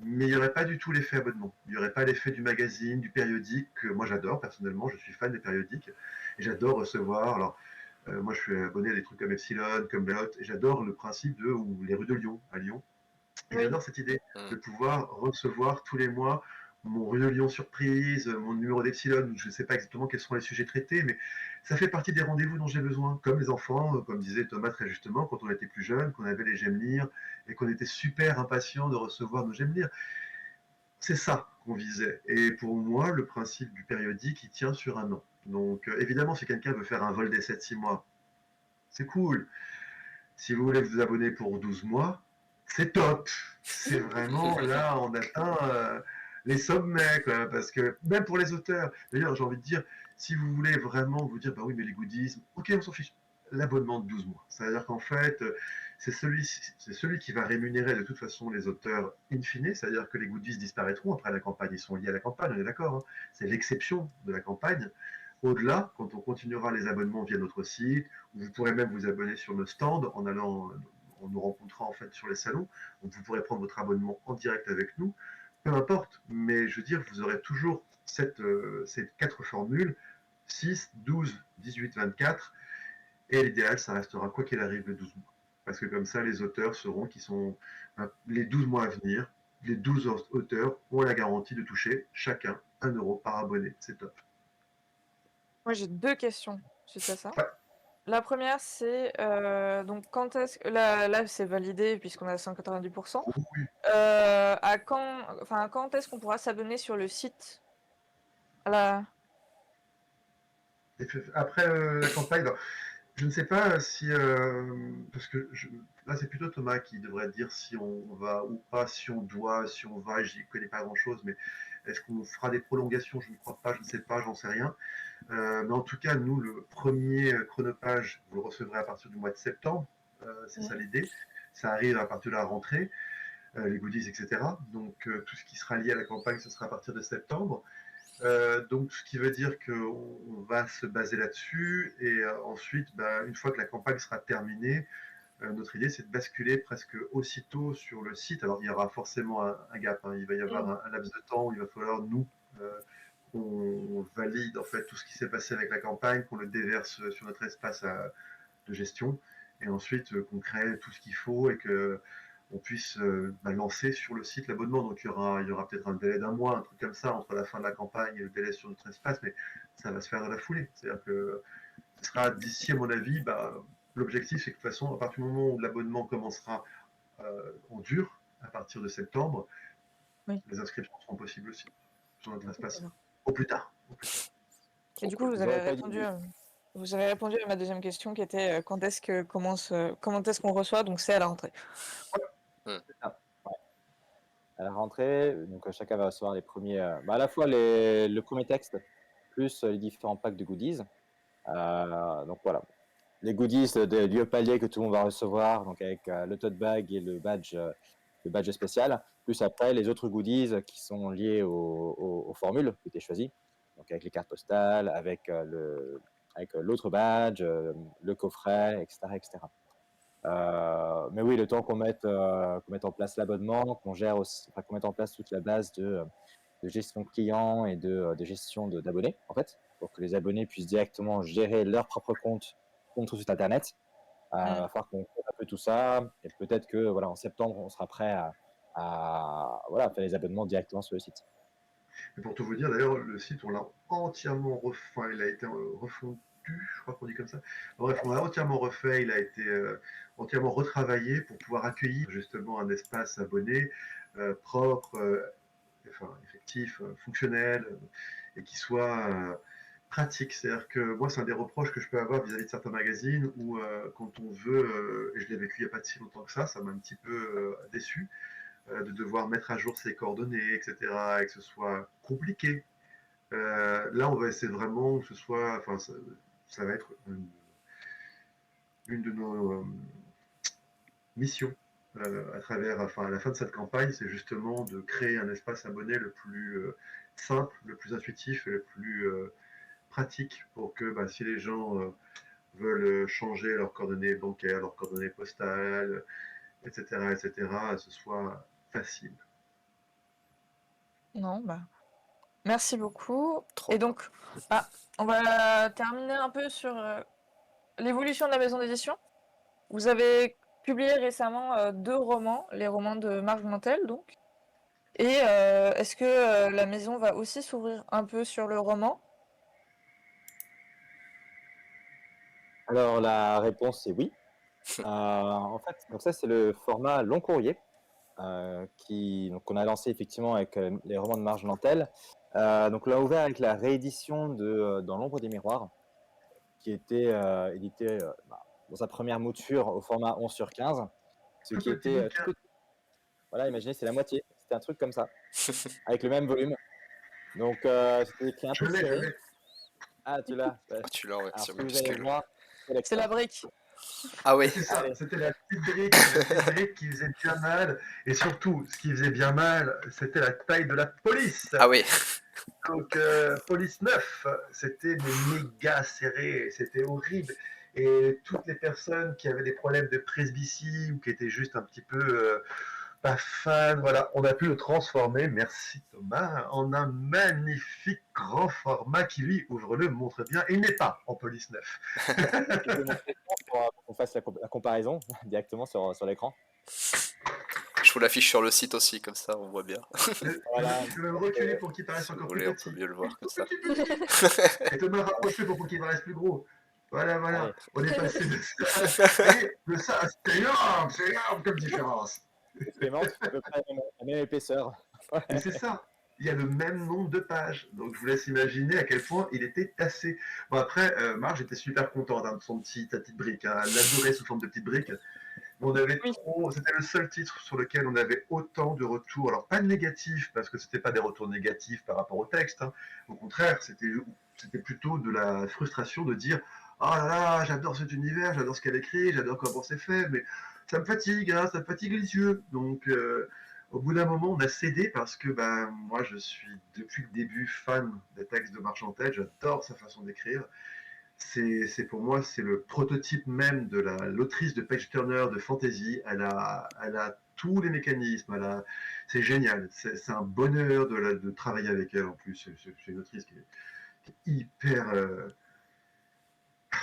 mais il n'y aurait pas du tout l'effet abonnement. Il n'y aurait pas l'effet du magazine, du périodique, que moi j'adore personnellement, je suis fan des périodiques, et j'adore recevoir. Alors, moi je suis abonné à des trucs comme Epsilon, comme Belot, et j'adore le principe ou les rues de Lyon, à Lyon. Et Oui. j'adore cette idée de pouvoir recevoir tous les mois mon rue de Lyon surprise, mon numéro d'Epsilon, je ne sais pas exactement quels sont les sujets traités, mais ça fait partie des rendez-vous dont j'ai besoin. Comme les enfants, comme disait Thomas très justement, quand on était plus jeune, qu'on avait les j'aime lire, et qu'on était super impatient de recevoir nos j'aime lire. C'est ça qu'on visait. Et pour moi, le principe du périodique, il tient sur un an. Donc évidemment, si quelqu'un veut faire un vol d'essai de 6 mois, c'est cool. Si vous voulez vous abonner pour 12 mois, c'est top. C'est vraiment, là, on atteint les sommets, quoi, parce que même pour les auteurs, d'ailleurs, j'ai envie de dire, si vous voulez vraiment vous dire, bah oui, mais les goodies, ok, on s'en fiche, l'abonnement de 12 mois. C'est-à-dire qu'en fait, c'est celui qui va rémunérer de toute façon les auteurs in fine, c'est-à-dire que les goodies disparaîtront après la campagne, ils sont liés à la campagne, on est d'accord, hein. C'est l'exception de la campagne. Au-delà, quand on continuera les abonnements via notre site, vous pourrez même vous abonner sur nos stands en nous rencontrant en fait sur les salons. Donc vous pourrez prendre votre abonnement en direct avec nous, peu importe. Mais je veux dire, vous aurez toujours ces 4 formules, 6, 12, 18, 24. Et l'idéal, ça restera quoi qu'il arrive les 12 mois. Parce que comme ça, les auteurs sauront qu'ils sont les 12 mois à venir. Les 12 auteurs ont la garantie de toucher chacun 1 euro par abonné. C'est top. Moi, j'ai 2 questions suite à ça. Ouais. La première, c'est, donc quand est-ce que là, c'est validé puisqu'on est à 190. Oui. Quand est-ce qu'on pourra s'abonner sur le site? À la Après la campagne, alors, je ne sais pas si, parce que là c'est plutôt Thomas qui devrait dire si on va ou pas, si on doit, si on va, j'y connais pas grand-chose, mais est-ce qu'on fera des prolongations? Je ne crois pas, je ne sais pas, j'en sais rien. Mais en tout cas, nous, le premier chronophage, vous le recevrez à partir du mois de septembre, c'est ça l'idée. Ça arrive à partir de la rentrée, les goodies, etc. Donc tout ce qui sera lié à la campagne, ce sera à partir de septembre. Donc, ce qui veut dire qu'on va se baser là-dessus. Et ensuite, une fois que la campagne sera terminée, notre idée, c'est de basculer presque aussitôt sur le site. Alors, il y aura forcément un gap, hein. Il va y avoir un laps de temps où il va falloir, nous, qu'on valide en fait tout ce qui s'est passé avec la campagne, qu'on le déverse sur notre espace de gestion, et ensuite qu'on crée tout ce qu'il faut et que on puisse lancer sur le site l'abonnement. Donc il y aura peut-être un délai d'un mois, un truc comme ça, entre la fin de la campagne et le délai sur notre espace, mais ça va se faire dans la foulée. C'est-à-dire que ce sera d'ici, à mon avis, l'objectif, c'est que de toute façon, à partir du moment où l'abonnement commencera en dur, à partir de septembre, Oui. les inscriptions seront possibles aussi sur notre espace. D'accord. Au plus tard. Et du coup, cool. vous Ils avez auraient pas dit répondu, oui. vous avez répondu à ma deuxième question qui était, quand est-ce qu'on reçoit? Donc c'est à la rentrée. C'est ça. Ouais. À la rentrée, donc chacun va recevoir les premiers, à la fois le premier texte, plus les différents packs de goodies. Donc voilà, les goodies de lieu palier que tout le monde va recevoir, donc avec le tote bag et le badge spécial, plus après les autres goodies qui sont liés aux formules qui étaient choisies, donc avec les cartes postales, avec l'autre badge, le coffret, etc., etc. Mais oui, le temps qu'on mette en place l'abonnement, qu'on mette en place toute la base de gestion client et de gestion d'abonnés, en fait, pour que les abonnés puissent directement gérer leur propre compte contre site internet. Il va falloir qu'on fasse un peu tout ça, et peut-être que voilà, en septembre, on sera prêt à faire les abonnements directement sur le site. Et pour tout vous dire, d'ailleurs, le site, on l'a entièrement refait, il a été refondu, je crois qu'on dit comme ça. Bref, on l'a entièrement refait, il a été entièrement retravaillé pour pouvoir accueillir justement un espace abonné propre, effectif, fonctionnel, et qui soit pratique. C'est-à-dire que moi, c'est un des reproches que je peux avoir vis-à-vis de certains magazines où quand on veut, et je l'ai vécu il n'y a pas si longtemps que ça m'a un petit peu déçu, de devoir mettre à jour ses coordonnées, etc., et que ce soit compliqué. Là, on va essayer vraiment que ce soit, ça va être une de nos missions à travers, à la fin de cette campagne, c'est justement de créer un espace abonné le plus simple, le plus intuitif et le plus pratique pour que si les gens veulent changer leurs coordonnées bancaires, leurs coordonnées postales, etc., ce soit facile. Non, merci beaucoup. Trop Et bien. donc, on va terminer un peu sur l'évolution de la maison d'édition. Vous avez publié récemment 2 romans, les romans de Marc Mantel, donc. Et est-ce que la maison va aussi s'ouvrir un peu sur le roman? Alors la réponse est oui. En fait, donc ça c'est le format long courrier qu'on a lancé effectivement avec les romans de Marge Nantel. Donc on l'a ouvert avec la réédition de Dans l'ombre des miroirs, qui était édité dans sa première mouture au format 11/15, ce Tout qui petit était tout bouquin. petit. Voilà, imaginez, c'est la moitié. C'était un truc comme ça, avec le même volume. Donc c'était écrit un Je peu l'ai, je serré. l'ai. Ah, tu l'as. Ah, tu l'as, ouais, Alors c'est ce que vous allez minuscule. voir, c'est C'est la lecteur. brique. Ah oui, C'est ça, Allez. c'était la petite brique qui faisait bien mal. Et surtout, ce qui faisait bien mal, c'était la taille de la police. ah oui. Donc, police 9, c'était méga serré, c'était horrible. Et toutes les personnes qui avaient des problèmes de presbytie ou qui étaient juste un petit peu pas fans, voilà, on a pu le transformer, merci Thomas, en un magnifique grand format qui lui, ouvre-le, montre bien, il n'est pas en police 9. Je peux montrer ça pour qu'on fasse la comparaison directement sur l'écran. Je vous l'affiche sur le site aussi, comme ça on voit bien. Voilà, Je peux même reculer pour qu'il paraisse Si vous encore plus voulez, on peut petit. mieux le voir comme ça. Et Thomas, rapproche-le pour qu'il paraisse plus gros. Voilà, voilà. allez. On est passé de ça. Vous voyez, de ça, c'est énorme comme différence. Clément, c'est à peu près la même épaisseur. Mais c'est ça. Il y a le même nombre de pages. Donc je vous laisse imaginer à quel point il était tassé. Bon après, Marge était super contente de sa petite brique. Hein. Elle l'adorait sous forme de petite brique. Mais on avait Oui. trop. C'était le seul titre sur lequel on avait autant de retours. Alors pas négatifs, parce que c'était pas des retours négatifs par rapport au texte. Hein. Au contraire, c'était plutôt de la frustration de dire oh là là, j'adore cet univers, j'adore ce qu'elle écrit, j'adore comment c'est fait, mais ça me fatigue, hein, ça me fatigue les yeux. Donc au bout d'un moment, on a cédé parce que moi, je suis depuis le début fan des textes de Marchand-Tête. J'adore sa façon d'écrire. C'est pour moi, c'est le prototype même de l'autrice de page turner de fantasy. Elle a tous les mécanismes. C'est génial. C'est un bonheur de travailler avec elle. En plus, c'est une autrice qui est hyper.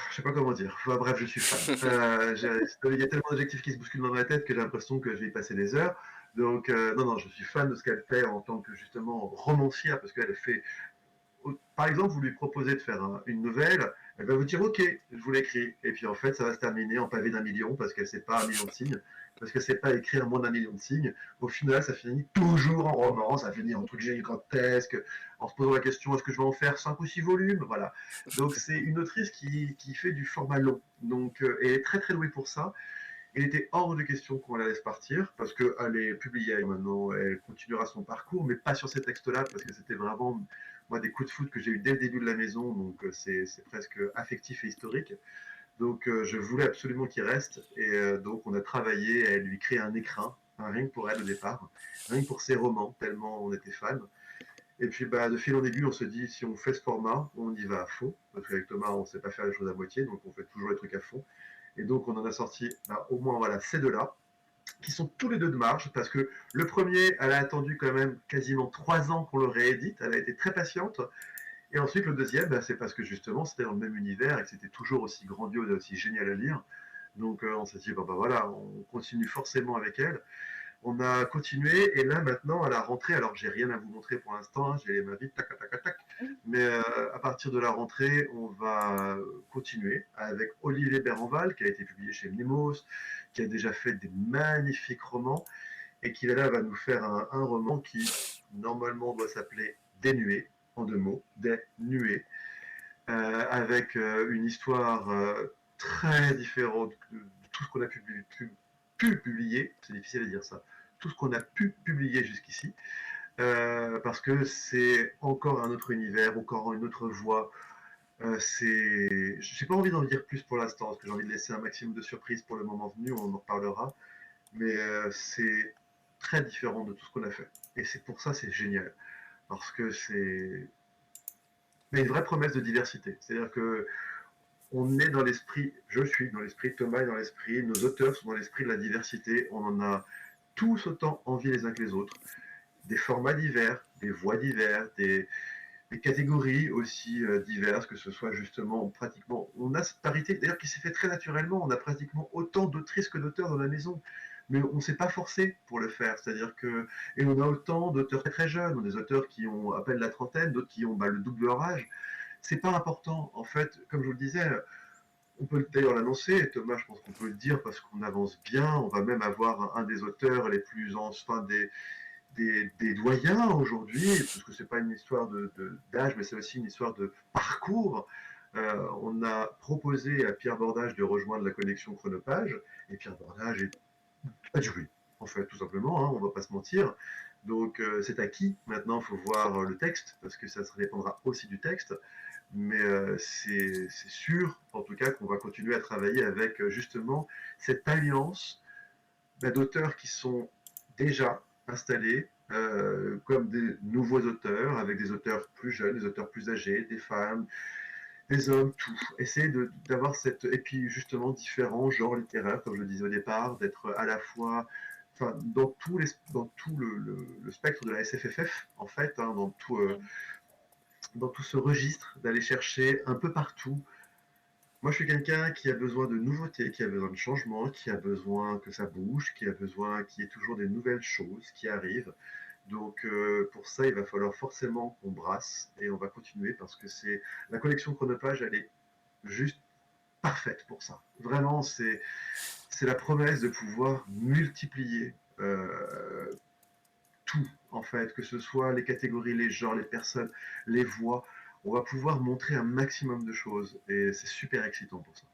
Je sais pas comment dire. Enfin, bref, je suis fan. Il y a tellement d'adjectifs qui se bousculent dans ma tête que j'ai l'impression que je vais y passer des heures. Donc, non, non, je suis fan de ce qu'elle fait en tant que justement romancière, parce qu'elle fait. Par exemple, vous lui proposez de faire une nouvelle, elle va vous dire OK, je vous l'écris. Et puis en fait, ça va se terminer en pavé d'1 million parce qu'elle ne sait pas 1 million de signes, parce qu'elle ne sait pas écrire moins d'1 million de signes. Au final, ça finit toujours en roman, ça finit en truc gigantesque, en se posant la question est-ce que je vais en faire 5 ou 6 volumes. Voilà. Donc c'est une autrice qui fait du format long. Donc, elle est très très douée pour ça. Il était hors de question qu'on la laisse partir parce qu'elle est publiée maintenant, elle continuera son parcours, mais pas sur ces textes-là parce que c'était vraiment moi des coups de foudre que j'ai eu dès le début de la maison, donc c'est presque affectif et historique. Donc je voulais absolument qu'il reste et donc on a travaillé à lui créer un écrin, rien que pour elle au départ, rien que pour ses romans, tellement on était fans. Et puis de fil en aiguille, on se dit si on fait ce format, on y va à fond, parce qu'avec Thomas, on ne sait pas faire les choses à moitié, donc on fait toujours les trucs à fond. Et donc, on en a sorti au moins voilà, ces deux-là, qui sont tous les deux de marge, parce que le premier, elle a attendu quand même quasiment 3 ans qu'on le réédite, elle a été très patiente. Et ensuite, le deuxième, c'est parce que justement, c'était dans le même univers et que c'était toujours aussi grandiose et aussi génial à lire. Donc, on s'est dit, voilà, on continue forcément avec elle. On a continué et là maintenant à la rentrée, alors j'ai rien à vous montrer pour l'instant, j'ai ma vie tac tac tac tac, mais à partir de la rentrée, on va continuer avec Olivier Béranval qui a été publié chez Nemos, qui a déjà fait des magnifiques romans et qui là va nous faire un roman qui normalement doit s'appeler Dénué en 2 mots, Des nuées, avec une histoire très différente de tout ce qu'on a pu publier, c'est difficile à dire ça, tout ce qu'on a pu publier jusqu'ici, parce que c'est encore un autre univers, encore une autre voie. J'ai pas envie d'en dire plus pour l'instant, parce que j'ai envie de laisser un maximum de surprises pour le moment venu, on en reparlera, mais c'est très différent de tout ce qu'on a fait. Et c'est pour ça c'est génial, parce que c'est une vraie promesse de diversité. C'est-à-dire que on est dans l'esprit, je suis dans l'esprit, Thomas est dans l'esprit, nos auteurs sont dans l'esprit de la diversité, on en a tous autant envie les uns que les autres, des formats divers, des voix diverses, des catégories aussi diverses, que ce soit justement pratiquement, on a cette parité d'ailleurs qui s'est fait très naturellement, on a pratiquement autant d'autrices que d'auteurs dans la maison, mais on ne s'est pas forcé pour le faire, c'est-à-dire que, et on a autant d'auteurs très très jeunes, on a des auteurs qui ont à peine la trentaine, d'autres qui ont le double de leur âge, c'est pas important, en fait, comme je vous le disais, on peut d'ailleurs l'annoncer, Thomas, je pense qu'on peut le dire parce qu'on avance bien. On va même avoir un des auteurs les plus enfin, des doyens aujourd'hui, parce que c'est pas une histoire d'âge, mais c'est aussi une histoire de parcours. On a proposé à Pierre Bordage de rejoindre la collection Chronopage, et Pierre Bordage a dit oui, en fait, tout simplement, hein, on va pas se mentir. Donc c'est acquis. Maintenant, il faut voir le texte, parce que ça dépendra aussi du texte. Mais c'est sûr, en tout cas, qu'on va continuer à travailler avec justement cette alliance d'auteurs qui sont déjà installés comme des nouveaux auteurs, avec des auteurs plus jeunes, des auteurs plus âgés, des femmes, des hommes, tout. Essayer d'avoir cette. Et puis justement, différents genres littéraires, comme je le disais au départ, d'être à la fois. Enfin, dans tout le spectre de la SFFF, en fait, hein, dans tout ce registre, d'aller chercher un peu partout Moi, je suis quelqu'un qui a besoin de nouveautés, qui a besoin de changement, qui a besoin que ça bouge, qui a besoin qu'il y ait toujours des nouvelles choses qui arrivent. Donc, pour ça, il va falloir forcément qu'on brasse et on va continuer parce que c'est la collection Chronophage, elle est juste parfaite pour ça. Vraiment, c'est la promesse de pouvoir multiplier tout, en fait, que ce soit les catégories, les genres, les personnes, les voix. On va pouvoir montrer un maximum de choses et c'est super excitant pour ça.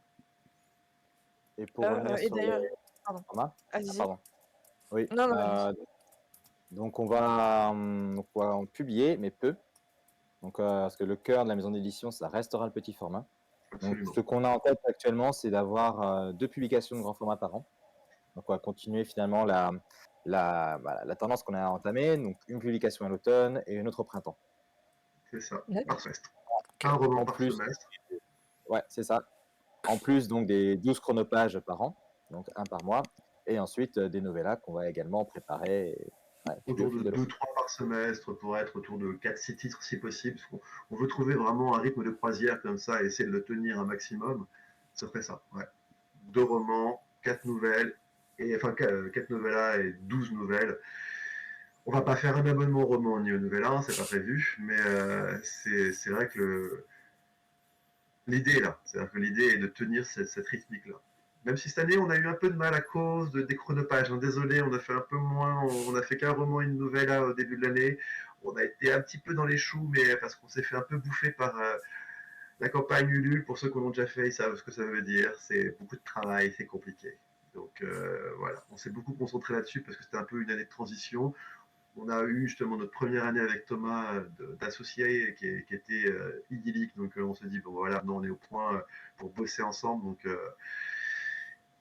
Et pour revenir Et sur les d'ailleurs, pardon, formats, allez-y. pardon. Oui, Non, non, vas-y. donc on va en publier, mais peu. Donc, parce que le cœur de la maison d'édition, ça restera le petit format. Donc, Absolument. ce qu'on a en tête actuellement, c'est d'avoir 2 publications de grand format par an. Donc, on va continuer finalement la tendance qu'on a entamée. Donc, une publication à l'automne et une autre au printemps. C'est ça, D'accord. parfait. Un roman En par plus, semestre. ouais, c'est ça. En plus, donc, des 12 chronopages par an, donc un par mois. Et ensuite, des novellas qu'on va également préparer au Autour de fil de l'eau. 2-3 par semestre pour être autour de 4-6 titres si possible. Parce on veut trouver vraiment un rythme de croisière comme ça et essayer de le tenir un maximum. Ça ferait ça, ouais. 2 romans, 4 nouvelles, et, enfin 4 novellas et 12 nouvelles. On va pas faire un abonnement au roman ni au novella, c'est pas prévu, mais c'est vrai que l'idée est là. C'est-à-dire que l'idée est de tenir cette rythmique-là. Même si cette année, on a eu un peu de mal à cause des chronopages. Hein. Désolé, on a fait un peu moins. On a fait qu'un roman et une nouvelle là, au début de l'année. On a été un petit peu dans les choux, mais parce qu'on s'est fait un peu bouffer par la campagne Ulule. Pour ceux qui l'ont déjà fait, ils savent ce que ça veut dire. C'est beaucoup de travail, c'est compliqué. Donc voilà, on s'est beaucoup concentré là-dessus parce que c'était un peu une année de transition. On a eu justement notre première année avec Thomas d'associé qui était idyllique. Donc on s'est dit, bon voilà, maintenant on est au point pour bosser ensemble. Donc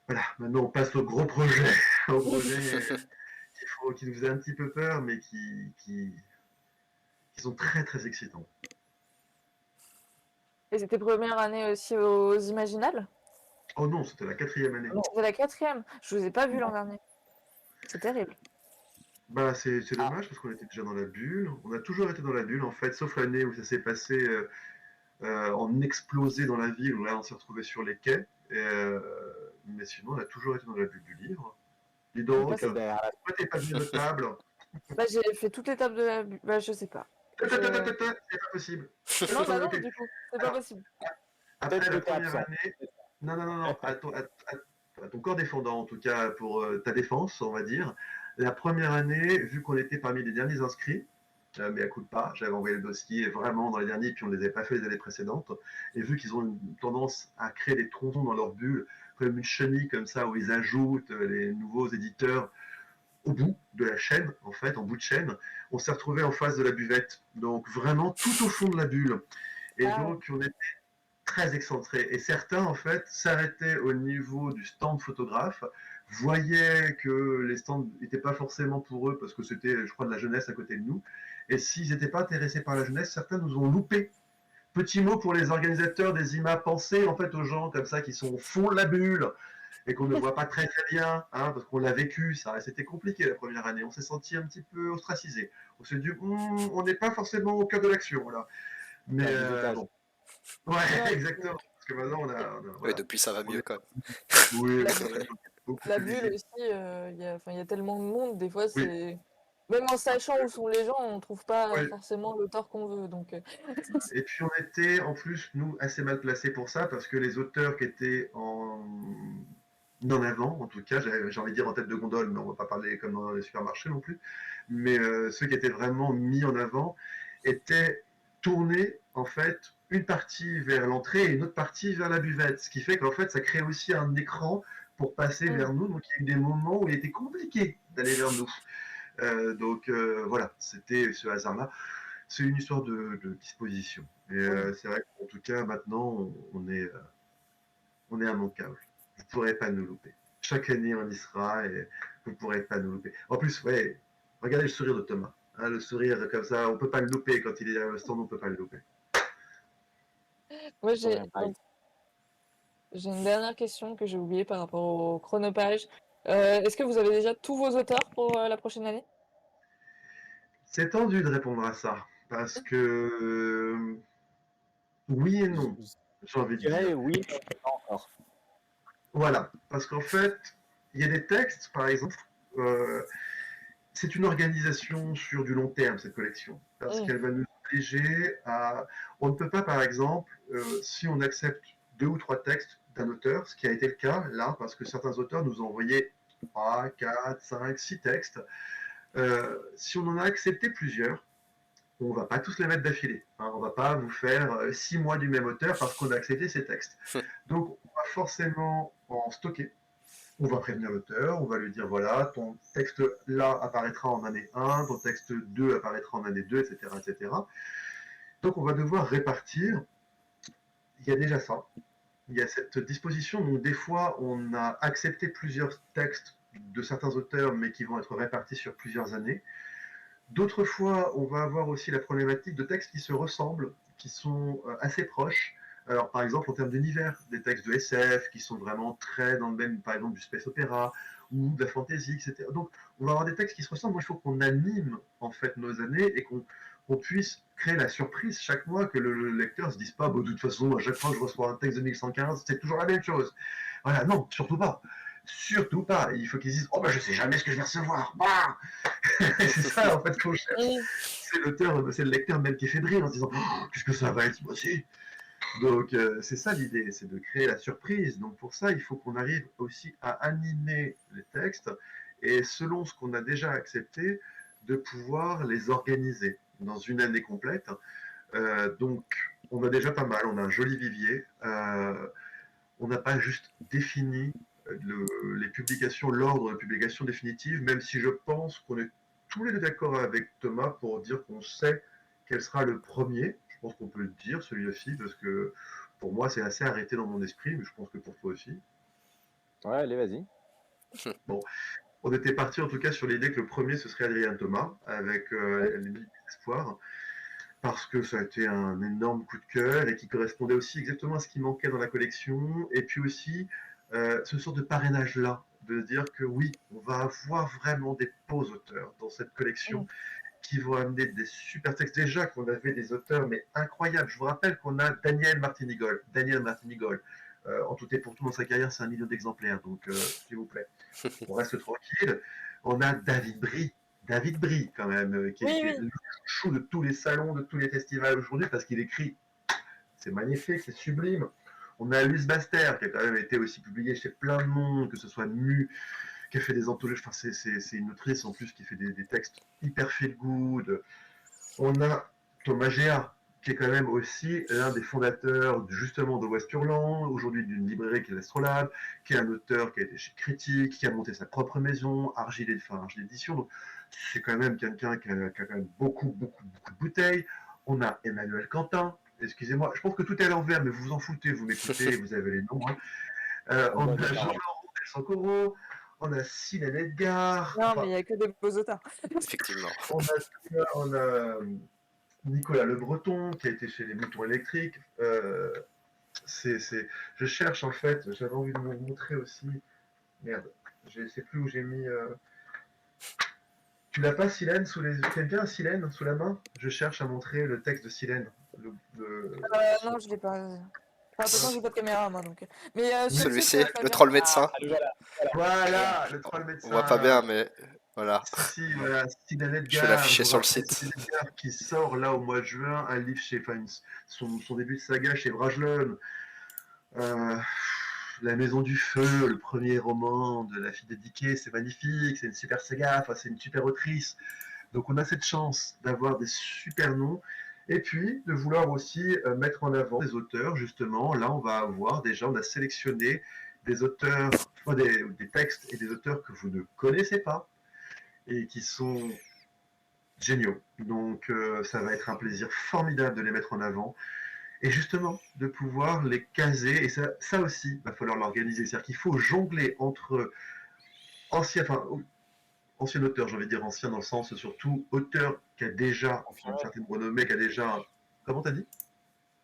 voilà, maintenant on passe au gros projet, au projet qui nous faisait un petit peu peur, mais qui sont très très excitants. Et c'était première année aussi aux Imaginales? Oh non, c'était la 4e année. Non, c'est la 4e. Je vous ai pas vu l'an dernier. C'est terrible. Bah, c'est dommage parce qu'on était déjà dans la bulle. On a toujours été dans la bulle en fait, sauf l'année où ça s'est passé en explosé dans la ville, où là on s'est retrouvé sur les quais. Mais sinon, on a toujours été dans la bulle du livre. Dis donc, C'est derrière la pourquoi t'es pas venu à notre table? Bah, j'ai fait toutes les tables de la... Bah, je sais pas. C'est pas possible. Non, bah non, Ok. du coup, c'est pas Alors, possible. après tête la que t'es première absent. année, non, non, non, non, à ton corps défendant, en tout cas pour ta défense, on va dire. La première année, vu qu'on était parmi les derniers inscrits, mais à coup de pas, j'avais envoyé le dossier vraiment dans les derniers, puis on ne les avait pas fait les années précédentes, et vu qu'ils ont une tendance à créer des tronçons dans leur bulle, comme une chenille comme ça, où ils ajoutent les nouveaux éditeurs au bout de la chaîne, en fait, en bout de chaîne, on s'est retrouvé en face de la buvette, donc vraiment tout au fond de la bulle. Et Ah, donc, on était très excentré. Et certains, en fait, s'arrêtaient au niveau du stand photographe, voyaient que les stands n'étaient pas forcément pour eux, parce que c'était, je crois, de la jeunesse à côté de nous. Et s'ils n'étaient pas intéressés par la jeunesse, certains nous ont loupés. Petit mot pour les organisateurs des IMA, pensez en fait aux gens comme ça qui sont au fond de la bulle et qu'on ne voit pas très très bien, hein, parce qu'on l'a vécu, ça, c'était compliqué la première année. On s'est senti un petit peu ostracisé. On s'est dit, on n'est pas forcément au cœur de l'action là. Mais C'est un biseautage. bon, ouais, ouais. exactement. Parce que maintenant, Oui, voilà. depuis ça va On mieux est- quand même. Oui, La, on est beaucoup la plus bulle visible. aussi, enfin, y a tellement de monde, des fois, Oui, c'est... Même en sachant où sont les gens, on trouve pas ouais. forcément l'auteur qu'on veut, donc... Et puis on était en plus, nous, assez mal placés pour ça, parce que les auteurs qui étaient en avant, en tout cas, j'ai envie de dire en tête de gondole, mais on va pas parler comme dans les supermarchés non plus, mais ceux qui étaient vraiment mis en avant étaient tournés, en fait, une partie vers l'entrée et une autre partie vers la buvette, ce qui fait qu'en fait, ça crée aussi un écran pour passer vers nous, donc il y a eu des moments où il était compliqué d'aller vers nous. Donc voilà, c'était ce hasard-là. C'est une histoire de disposition. Et c'est vrai qu'en tout cas, maintenant, on est immanquable. Vous ne pourrez pas nous louper. Chaque année, on y sera et vous ne pourrez pas nous louper. En plus, ouais, regardez le sourire de Thomas. Hein, le sourire comme ça, on ne peut pas le louper. Quand il est à le stand, on ne peut pas le louper. Moi, Ouais, pareil. j'ai une dernière question que j'ai oubliée par rapport au chronophage. Est-ce que vous avez déjà tous vos auteurs pour la prochaine année? C'est tendu de répondre à ça. Parce que oui et non. j'ai envie Je de dire. dirais oui, mais pas encore. Voilà, parce qu'en fait, il y a des textes, par exemple, euh, c'est une organisation sur du long terme, cette collection, parce Mm. qu'elle va nous obliger à... On ne peut pas, par exemple, si on accepte 2 ou 3 textes d'un auteur, ce qui a été le cas là, parce que certains auteurs nous ont envoyé 3, 4, 5, 6 textes, si on en a accepté plusieurs, on ne va pas tous les mettre d'affilée. Hein, on ne va pas vous faire 6 mois du même auteur parce qu'on a accepté ces textes. Donc, on va forcément en stocker. On va prévenir l'auteur, on va lui dire voilà, ton texte là apparaîtra en année 1, ton texte 2 apparaîtra en année 2, etc., etc. Donc, on va devoir répartir. Il y a déjà ça. Il y a cette disposition. Donc, des fois, on a accepté plusieurs textes de certains auteurs, mais qui vont être répartis sur plusieurs années. D'autres fois, on va avoir aussi la problématique de textes qui se ressemblent, qui sont assez proches. Alors, par exemple, en termes d'univers, des textes de SF qui sont vraiment très dans le même, par exemple, du space opéra ou de la fantasy, etc. Donc, on va avoir des textes qui se ressemblent. Moi, il faut qu'on anime en fait nos années et qu'on puisse créer la surprise chaque mois, que le lecteur se dise pas, bon, de toute façon, à chaque fois que je reçois un texte de 1115, c'est toujours la même chose. Voilà, non, surtout pas. Surtout pas. Il faut qu'ils disent, oh ben je sais jamais ce que je vais recevoir. Bah c'est ça en fait qu'on cherche. Mm. C'est l'auteur, c'est le lecteur même qui est fébrile en se disant, oh, qu'est-ce que ça va être moi aussi. Donc c'est ça l'idée, c'est de créer la surprise. Donc pour ça, il faut qu'on arrive aussi à animer les textes et selon ce qu'on a déjà accepté, de pouvoir les organiser dans une année complète. Donc on a déjà pas mal, on a un joli vivier. On n'a pas juste défini les publications, l'ordre de publication définitive, même si je pense qu'on est tous les deux d'accord avec Thomas pour dire qu'on sait quel sera le premier. Je pense qu'on peut le dire, celui-ci, parce que pour moi, c'est assez arrêté dans mon esprit, mais je pense que pour toi aussi. Ouais, allez, vas-y. Bon, on était parti en tout cas sur l'idée que le premier, ce serait Adrien Thomas, avec les Mille Espoirs, parce que ça a été un énorme coup de cœur et qui correspondait aussi exactement à ce qui manquait dans la collection. Et puis aussi, ce sort de parrainage-là, de dire que oui, on va avoir vraiment des beaux auteurs dans cette collection Mm. qui vont amener des super textes. Déjà qu'on avait des auteurs, mais incroyables. Je vous rappelle qu'on a Daniel Martinigol. Daniel Martinigol. En tout et pour tout, dans sa carrière, c'est 1 million d'exemplaires. Donc, s'il vous plaît, on reste tranquille. On a David Brie. David Brie, quand même, qui Oui, est oui. le chou de tous les salons, de tous les festivals aujourd'hui, parce qu'il écrit. C'est magnifique, c'est sublime. On a Luce Baster, qui a quand même été aussi publié chez plein de monde, que ce soit Mu, qui a fait des anthologies. Enfin, c'est une autrice en plus qui fait des textes hyper feel good. On a Thomas Géa, qui est quand même aussi l'un des fondateurs justement de West Hurlant, aujourd'hui d'une librairie qui est l'Astrolabe, qui est un auteur qui a été chez Critique, qui a monté sa propre maison, Argile Édition. Donc c'est quand même quelqu'un qui a quand même beaucoup de bouteilles. On a Emmanuel Quentin. Excusez-moi, je pense que tout est à l'envers, mais vous vous en foutez, vous m'écoutez, vous avez les noms. Hein. On a Jean-Laurent Del Socorro, on a Sylvain Edgar, Non, mais il enfin, n'y a que des beaux auteurs. Effectivement. on a Nicolas Le Breton qui a été chez les Moutons électriques. Je cherche en fait, j'avais envie de vous montrer aussi. Merde, je ne sais plus où j'ai mis. Tu l'as pas, Silène, sous les. Quelqu'un a Silène sous la main? Je cherche à montrer le texte de Silène. Non, je l'ai pas. Enfin, de toute façon, j'ai pas de caméra, moi, donc. Mais sur le site, Celui-ci, ça le vient. troll médecin. Voilà. Voilà, le troll On voit pas médecin. bien, mais voilà. Si, voilà, Silène Je vais Edgar, je l'afficher vous sur le rappelle site. Silène Edgar qui sort là au mois de juin un livre chez. Enfin, son début de saga chez Brajlon. La Maison du Feu, le premier roman de la fille dédiée, c'est magnifique, c'est une super saga, enfin, c'est une super autrice. Donc on a cette chance d'avoir des super noms et puis de vouloir aussi mettre en avant des auteurs, justement. Là, on va avoir déjà, on a sélectionné des auteurs, enfin, des textes et des auteurs que vous ne connaissez pas et qui sont géniaux. Donc ça va être un plaisir formidable de les mettre en avant et justement de pouvoir les caser. Et ça aussi, il va falloir l'organiser. C'est-à-dire qu'il faut jongler entre ancien, enfin, ancien auteur, j'ai envie de dire ancien dans le sens surtout auteur qui a déjà une Confirmé. certaine renommée, qui a déjà. Comment t'as dit?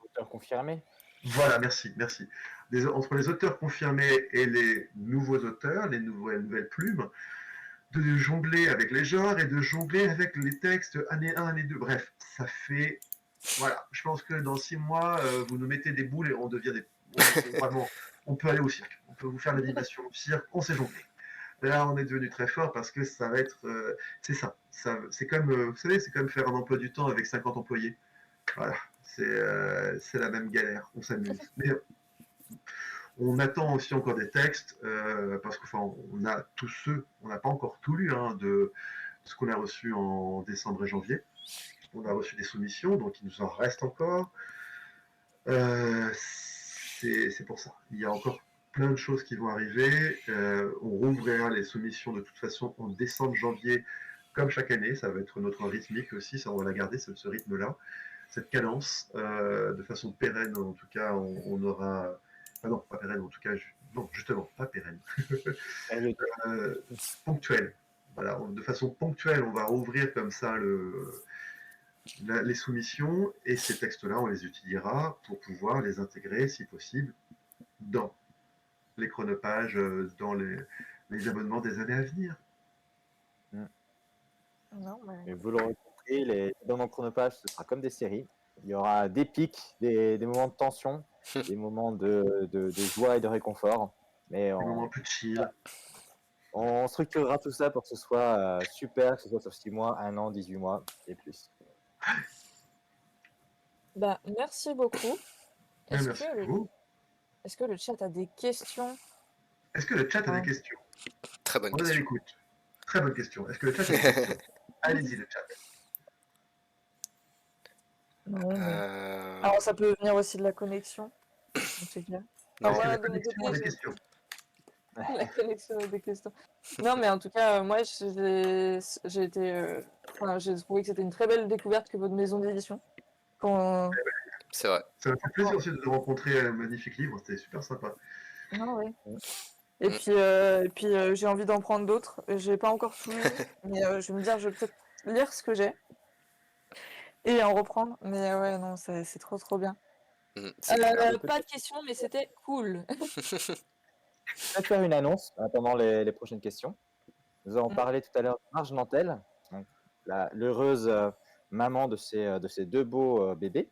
Auteur confirmé. Voilà, merci, merci. Entre les auteurs confirmés et les nouveaux auteurs, les nouvelles plumes, de jongler avec les genres et de jongler avec les textes année 1, année 2. Bref, ça fait Voilà, je pense que dans 6 mois, vous nous mettez des boules et on devient des. Vraiment, on peut aller au cirque. On peut vous faire l'animation au cirque, on sait jongler. Là, on est devenu très fort parce que ça va être. C'est ça. C'est comme, vous savez, c'est comme faire un emploi du temps avec 50 employés. Voilà, c'est la même galère. On s'amuse. Mais on attend aussi encore des textes parce qu'on on a tous ceux, on n'a pas encore tout lu hein, de ce qu'on a reçu en décembre et janvier. On a reçu des soumissions, donc il nous en reste encore. C'est pour ça. Il y a encore plein de choses qui vont arriver. On rouvrira les soumissions de toute façon en décembre, janvier, comme chaque année. Ça va être notre rythmique aussi. Ça, on va la garder, ce rythme-là, cette cadence. De façon pérenne, en tout cas, on aura. Ah non, pas pérenne, en tout cas. Non, justement, pas pérenne. Ponctuelle. Voilà, de façon ponctuelle, on va rouvrir comme ça les soumissions et ces textes-là, on les utilisera pour pouvoir les intégrer, si possible, dans les chronopages, dans les abonnements des années à venir. Non, mais... Et vous l'aurez compris, les abonnements chronopages, ce sera comme des séries. Il y aura des pics, des moments de tension, des moments de joie et de réconfort. Mais Des moments plus chill. on structurera tout ça pour que ce soit super, que ce soit sur 6 mois, 1 an, 18 mois et plus. Bah, merci beaucoup. Est-ce Merci que, à vous. est-ce que le chat a des questions? Est-ce que le chat a Ouais. des questions? Très bonne On est à question. l'écoute. Très bonne question. Est-ce que le chat a des questions? Allez-y, le chat. Non, mais... Euh, Alors, ça peut venir aussi de la connexion. Donc, c'est clair. Non, Est-ce que voilà, la de mon connexion a côté, des questions? la connexion a des questions. Non, mais en tout cas, moi, j'ai été... Enfin, j'ai trouvé que c'était une très belle découverte que votre maison d'édition. Quand... c'est vrai. Ça m'a fait plaisir aussi de te rencontrer un magnifique livre. C'était super sympa. Non, oui. Mm. Et puis j'ai envie d'en prendre d'autres. J'ai pas encore tout lu, mais je vais me dire, je vais peut-être lire ce que j'ai et en reprendre. Mais ouais, non, c'est trop trop bien. C'est clair. Pas de questions, mais c'était cool. Je vais faire une annonce pendant les prochaines questions. Nous avons parlé tout à l'heure de Marge Nantel, donc l'heureuse maman de ces deux beaux bébés,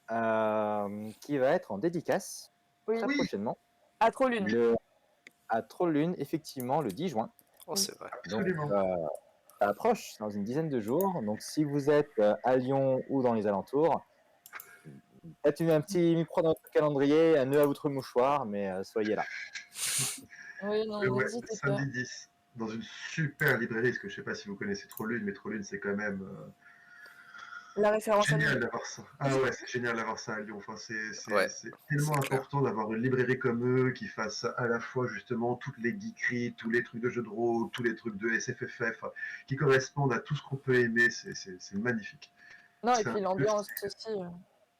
qui va être en dédicace Oui, très prochainement à trop l'une. à Trollune, effectivement, le 10 juin. Oh, c'est vrai. Donc, Absolument. ça approche dans une dizaine de jours. Donc, si vous êtes à Lyon ou dans les alentours, faites un petit micro dans votre calendrier, un nœud à votre mouchoir, mais soyez là. Oui, non, Ouais, n'hésitez pas. samedi 10, dans une super librairie, parce que je sais pas si vous connaissez Trollune, mais Trollune, c'est quand même La référence à génial Lyon. d'avoir ça. Ah ouais, c'est génial d'avoir ça à Lyon. Enfin, Ouais, c'est tellement c'est clair. important d'avoir une librairie comme eux qui fasse à la fois justement toutes les geekeries, tous les trucs de jeux de rôle, tous les trucs de SFFF, qui correspondent à tout ce qu'on peut aimer. C'est magnifique. Non, et C'est puis un peu l'ambiance stylé. aussi.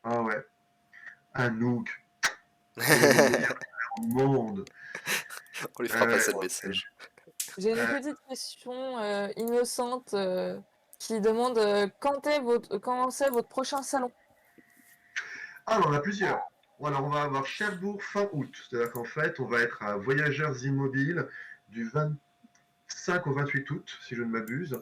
Ah ouais, Anouk, c'est le meilleur au monde. On lui Ah fera ouais, passer le message. J'ai une euh, petite question innocente qui demande quand c'est votre prochain salon? Ah, on en a plusieurs. Alors, on va avoir Cherbourg fin août. C'est-à-dire qu'en fait, on va être à Voyageurs Immobiles du 25 au 28 août, si je ne m'abuse.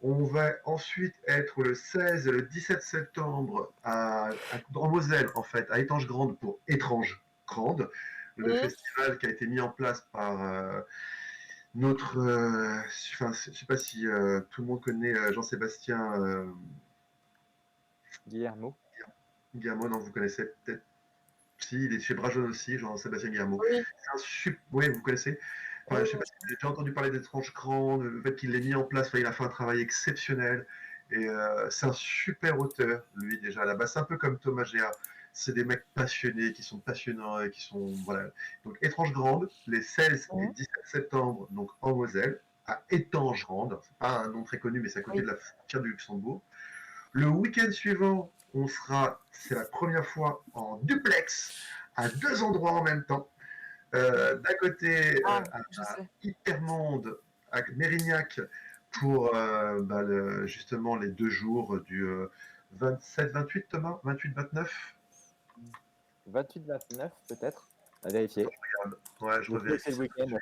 On va ensuite être le 16 et le 17 septembre en Moselle, en fait, à Étanges-Grande pour Étrange Grande, le festival qui a été mis en place par notre. Enfin, je ne sais pas si tout le monde connaît Jean-Sébastien Guillermo. Guillermo, non, vous connaissez peut-être. Si, il est chez Brajon aussi, Jean-Sébastien Guillermo. Oui, Oui, vous connaissez. Enfin, je oui, ne sais pas si vous avez déjà entendu parler d'Étrange Grande, le fait qu'il l'ait mis en place, enfin, il a fait un travail exceptionnel. Et c'est un super auteur, lui, déjà, à la base. C'est un peu comme Thomas Géa. C'est des mecs passionnés, qui sont passionnants et qui sont. Voilà. Donc, Étrange Grande, les 16 et oui, 17 septembre, donc en Moselle, à Étanges Grande. C'est pas un nom très connu, mais c'est à côté oui. de la frontière du Luxembourg. Le week-end suivant, c'est la première fois en duplex, à deux endroits en même temps. D'un côté, Ah, à je sais. Hypermonde, à Mérignac, pour justement les 2 jours du 27-28, Thomas 28-29. 28-29 peut-être, à vérifier. Ouais, je Je sais que c'est revérifie le ça. week-end.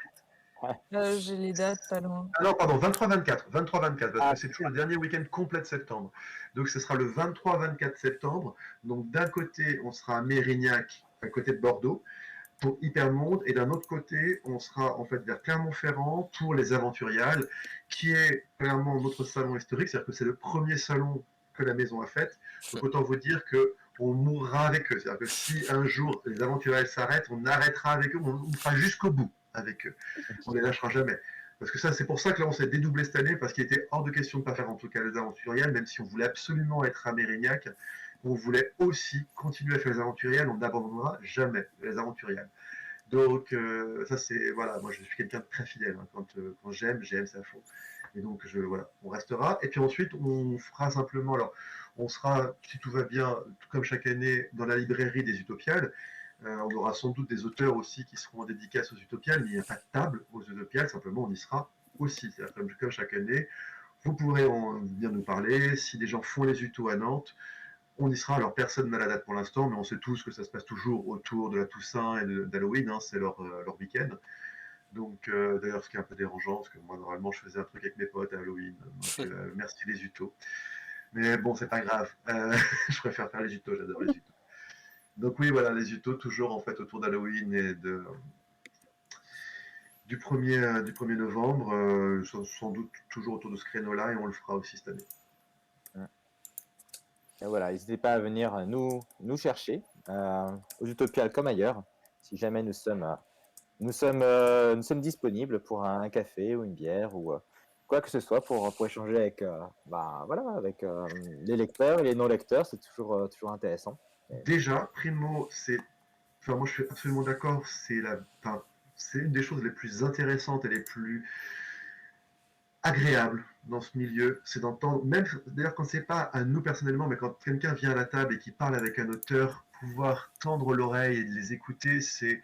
J'ai les dates pas loin. Ah non, pardon, 23-24, 23-24, parce Ah, que c'est toujours le dernier week-end complet de septembre. Donc ce sera le 23-24 septembre. Donc d'un côté, on sera à Mérignac, à côté de Bordeaux, pour Hypermonde, et d'un autre côté, on sera en fait vers Clermont-Ferrand pour les Aventuriales, qui est clairement notre salon historique, c'est-à-dire que c'est le premier salon que la maison a fait. Donc autant vous dire que on mourra avec eux. C'est-à-dire que si un jour les Aventuriales s'arrêtent, on arrêtera avec eux, on fera jusqu'au bout avec eux. On les lâchera jamais. Parce que ça, c'est pour ça que là, on s'est dédoublé cette année, parce qu'il était hors de question de ne pas faire en tout cas les Aventuriales, même si on voulait absolument être à Mérignac, on voulait aussi continuer à faire les Aventuriales, on n'abandonnera jamais les Aventuriales. Donc, ça, c'est. Voilà, moi, je suis quelqu'un de très fidèle. Hein. Quand j'aime, c'est à fond. Et donc, voilà, on restera. Et puis ensuite, on fera simplement. Alors, on sera, si tout va bien, tout comme chaque année, dans la librairie des Utopiales. On aura sans doute des auteurs aussi qui seront en dédicace aux Utopiales, mais il n'y a pas de table aux Utopiales, simplement, on y sera aussi. C'est-à-dire, comme chaque année, vous pourrez venir nous parler. Si des gens font les Utos à Nantes, on y sera. Alors, personne n'a la date pour l'instant, mais on sait tous que ça se passe toujours autour de la Toussaint et d'Halloween. Hein, c'est leur week-end. Donc, d'ailleurs, ce qui est un peu dérangeant, parce que moi, normalement, je faisais un truc avec mes potes à Halloween. Donc, merci les Utos. Mais bon, c'est pas grave. Je préfère faire les Utos, j'adore les Utos. Donc, oui, voilà, les Utos, toujours en fait autour d'Halloween et du 1er novembre, sans doute toujours autour de ce créneau-là, et on le fera aussi cette année. Et voilà, n'hésitez pas à venir nous chercher aux Utopiales comme ailleurs, si jamais nous sommes disponibles pour un café ou une bière ou quoi que ce soit pour échanger avec, avec les lecteurs et les non-lecteurs. C'est toujours intéressant. Déjà, Primo, enfin, moi je suis absolument d'accord, c'est une des choses les plus intéressantes et les plus agréables dans ce milieu, c'est d'entendre, même d'ailleurs quand c'est pas à nous personnellement, mais quand quelqu'un vient à la table et qui parle avec un auteur, pouvoir tendre l'oreille et les écouter, c'est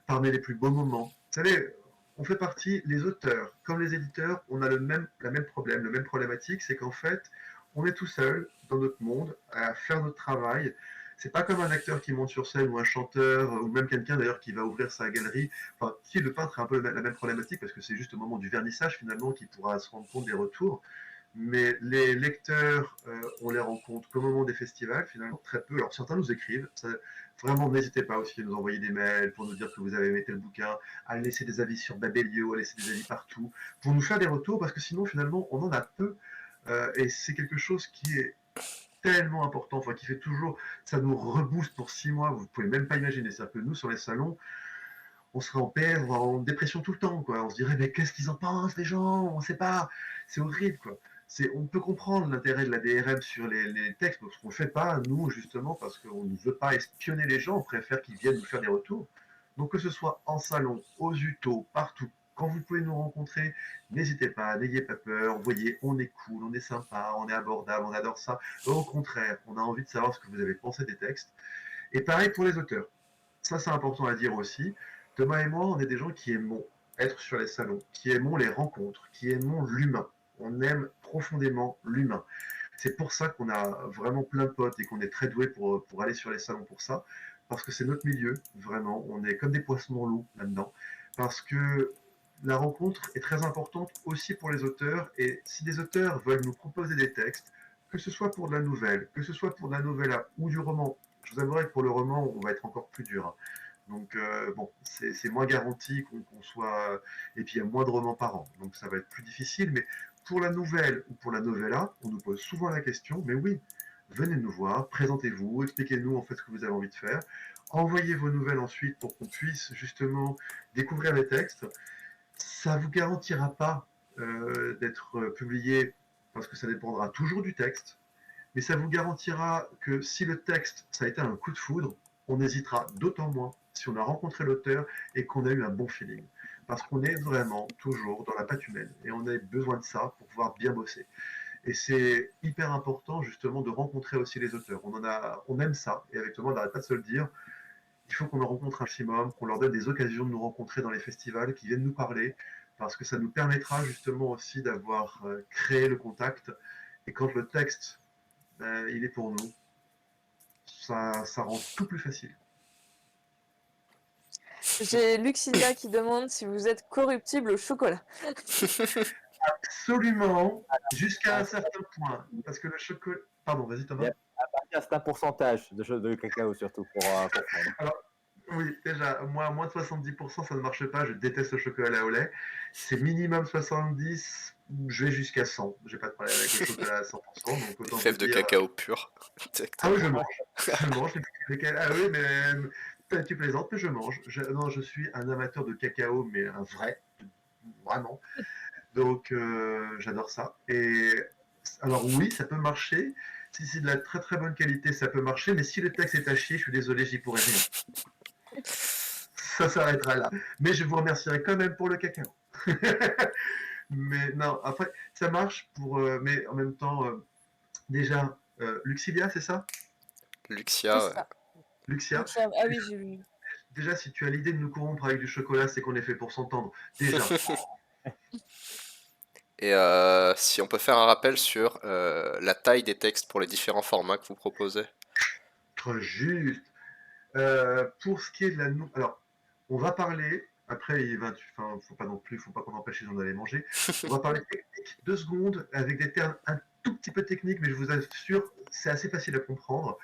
parmi les plus beaux moments. Vous savez, on fait partie, les auteurs comme les éditeurs, on a la même problème, la même problématique, c'est qu'en fait, on est tout seul dans notre monde à faire notre travail. C'est pas comme un acteur qui monte sur scène ou un chanteur ou même quelqu'un d'ailleurs qui va ouvrir sa galerie. Enfin, si le peintre a un peu la même problématique parce que c'est juste au moment du vernissage finalement qu'il pourra se rendre compte des retours. Mais les lecteurs, on les rencontre qu'au moment des festivals, finalement, très peu. Alors certains nous écrivent, vraiment n'hésitez pas aussi à nous envoyer des mails pour nous dire que vous avez aimé tel bouquin, à laisser des avis sur Babelio, à laisser des avis partout, pour nous faire des retours, parce que sinon finalement on en a peu, et c'est quelque chose qui est tellement important, enfin qui fait toujours, ça nous rebooste pour 6 mois, vous pouvez même pas imaginer, c'est-à-dire que nous sur les salons, on serait en paix, en dépression tout le temps, quoi. On se dirait, mais qu'est-ce qu'ils en pensent, les gens? On sait pas. C'est horrible, quoi. On peut comprendre l'intérêt de la DRM sur les textes, parce qu'on ne le fait pas, nous, justement, parce qu'on ne veut pas espionner les gens, on préfère qu'ils viennent nous faire des retours. Donc, que ce soit en salon, aux utos, partout, quand vous pouvez nous rencontrer, n'hésitez pas, n'ayez pas peur. Vous voyez, on est cool, on est sympa, on est abordable, on adore ça. Au contraire, on a envie de savoir ce que vous avez pensé des textes. Et pareil pour les auteurs. Ça, c'est important à dire aussi. Thomas et moi, on est des gens qui aimons être sur les salons, qui aimons les rencontres, qui aimons l'humain. On aime profondément l'humain. C'est pour ça qu'on a vraiment plein de potes et qu'on est très doués pour aller sur les salons pour ça. Parce que c'est notre milieu, vraiment. On est comme des poissons dans l'eau là-dedans. Parce que la rencontre est très importante aussi pour les auteurs. Et si des auteurs veulent nous proposer des textes, que ce soit pour de la nouvelle, que ce soit pour de la novella ou du roman, je vous avouerai que pour le roman, on va être encore plus dur. Donc, bon, c'est moins garanti qu'on soit. Et puis, il y a moins de romans par an. Donc, ça va être plus difficile. Mais pour la nouvelle ou pour la novella, on nous pose souvent la question, mais oui, venez nous voir, présentez-vous, expliquez-nous en fait ce que vous avez envie de faire. Envoyez vos nouvelles ensuite pour qu'on puisse justement découvrir les textes. Ça ne vous garantira pas d'être publié parce que ça dépendra toujours du texte, mais ça vous garantira que si le texte, ça a été un coup de foudre, on hésitera d'autant moins si on a rencontré l'auteur et qu'on a eu un bon feeling. Parce qu'on est vraiment toujours dans la patte humaine et on a besoin de ça pour pouvoir bien bosser. Et c'est hyper important justement de rencontrer aussi les auteurs. On aime ça et avec Thomas on n'arrête pas de se le dire. Il faut qu'on en rencontre un maximum, qu'on leur donne des occasions de nous rencontrer dans les festivals, qu'ils viennent nous parler, parce que ça nous permettra justement aussi d'avoir créé le contact. Et quand le texte, il est pour nous, ça rend tout plus facile. J'ai Luxilia qui demande si vous êtes corruptible au chocolat. Absolument, jusqu'à Ah, un certain point. Parce que le chocolat. Pardon, vas-y Thomas. Bien. un certain pourcentage de cacao surtout pour fondre. Alors, oui, déjà, moi, moins de 70%, ça ne marche pas. Je déteste le chocolat au lait. C'est minimum 70, je vais jusqu'à 100. J'ai pas de problème avec le chocolat à 100%. Donc, Des autant fèves te de dire. cacao pur. Ah oui, Directement. je mange. Je mange. Ah oui, mais tu plaisantes, mais je mange. Non, je suis un amateur de cacao, mais un vrai. Vraiment. Donc, j'adore ça. Et alors, oui, ça peut marcher. Si c'est de la très très bonne qualité, ça peut marcher. Mais si le texte est à chier, je suis désolé, j'y pourrai rien. Ça s'arrêtera là. Mais je vous remercierai quand même pour le cacao. Mais non, après, ça marche pour. Mais en même temps, déjà, Luxilia, c'est ça? C'est Luxia, ouais. ça. Luxia. Donc, ah oui, j'ai vu. Déjà, si tu as l'idée de nous corrompre avec du chocolat, c'est qu'on est fait pour s'entendre. Déjà. Et si on peut faire un rappel sur la taille des textes pour les différents formats que vous proposez. Très juste. Pour ce qui est de la. Alors, on va parler. Après, enfin, faut pas non plus, faut pas qu'on empêche les gens d'aller manger. On va parler technique 2 secondes avec des termes un tout petit peu techniques, mais je vous assure, c'est assez facile à comprendre.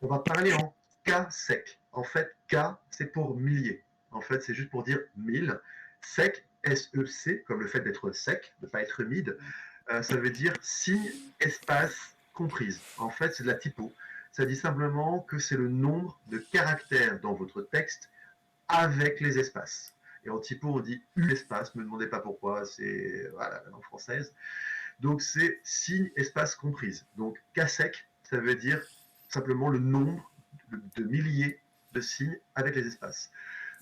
On va parler en K sec. En fait, K, c'est pour milliers. En fait, c'est juste pour dire 1000. Sec, S-E-C, comme le fait d'être sec, de ne pas être humide, ça veut dire signe, espace, comprise. En fait, c'est de la typo. Ça dit simplement que c'est le nombre de caractères dans votre texte avec les espaces. Et en typo, on dit U espace, ne me demandez pas pourquoi, c'est voilà, la langue française. Donc c'est signe, espace, comprise. Donc K sec, ça veut dire simplement le nombre de milliers de signes avec les espaces.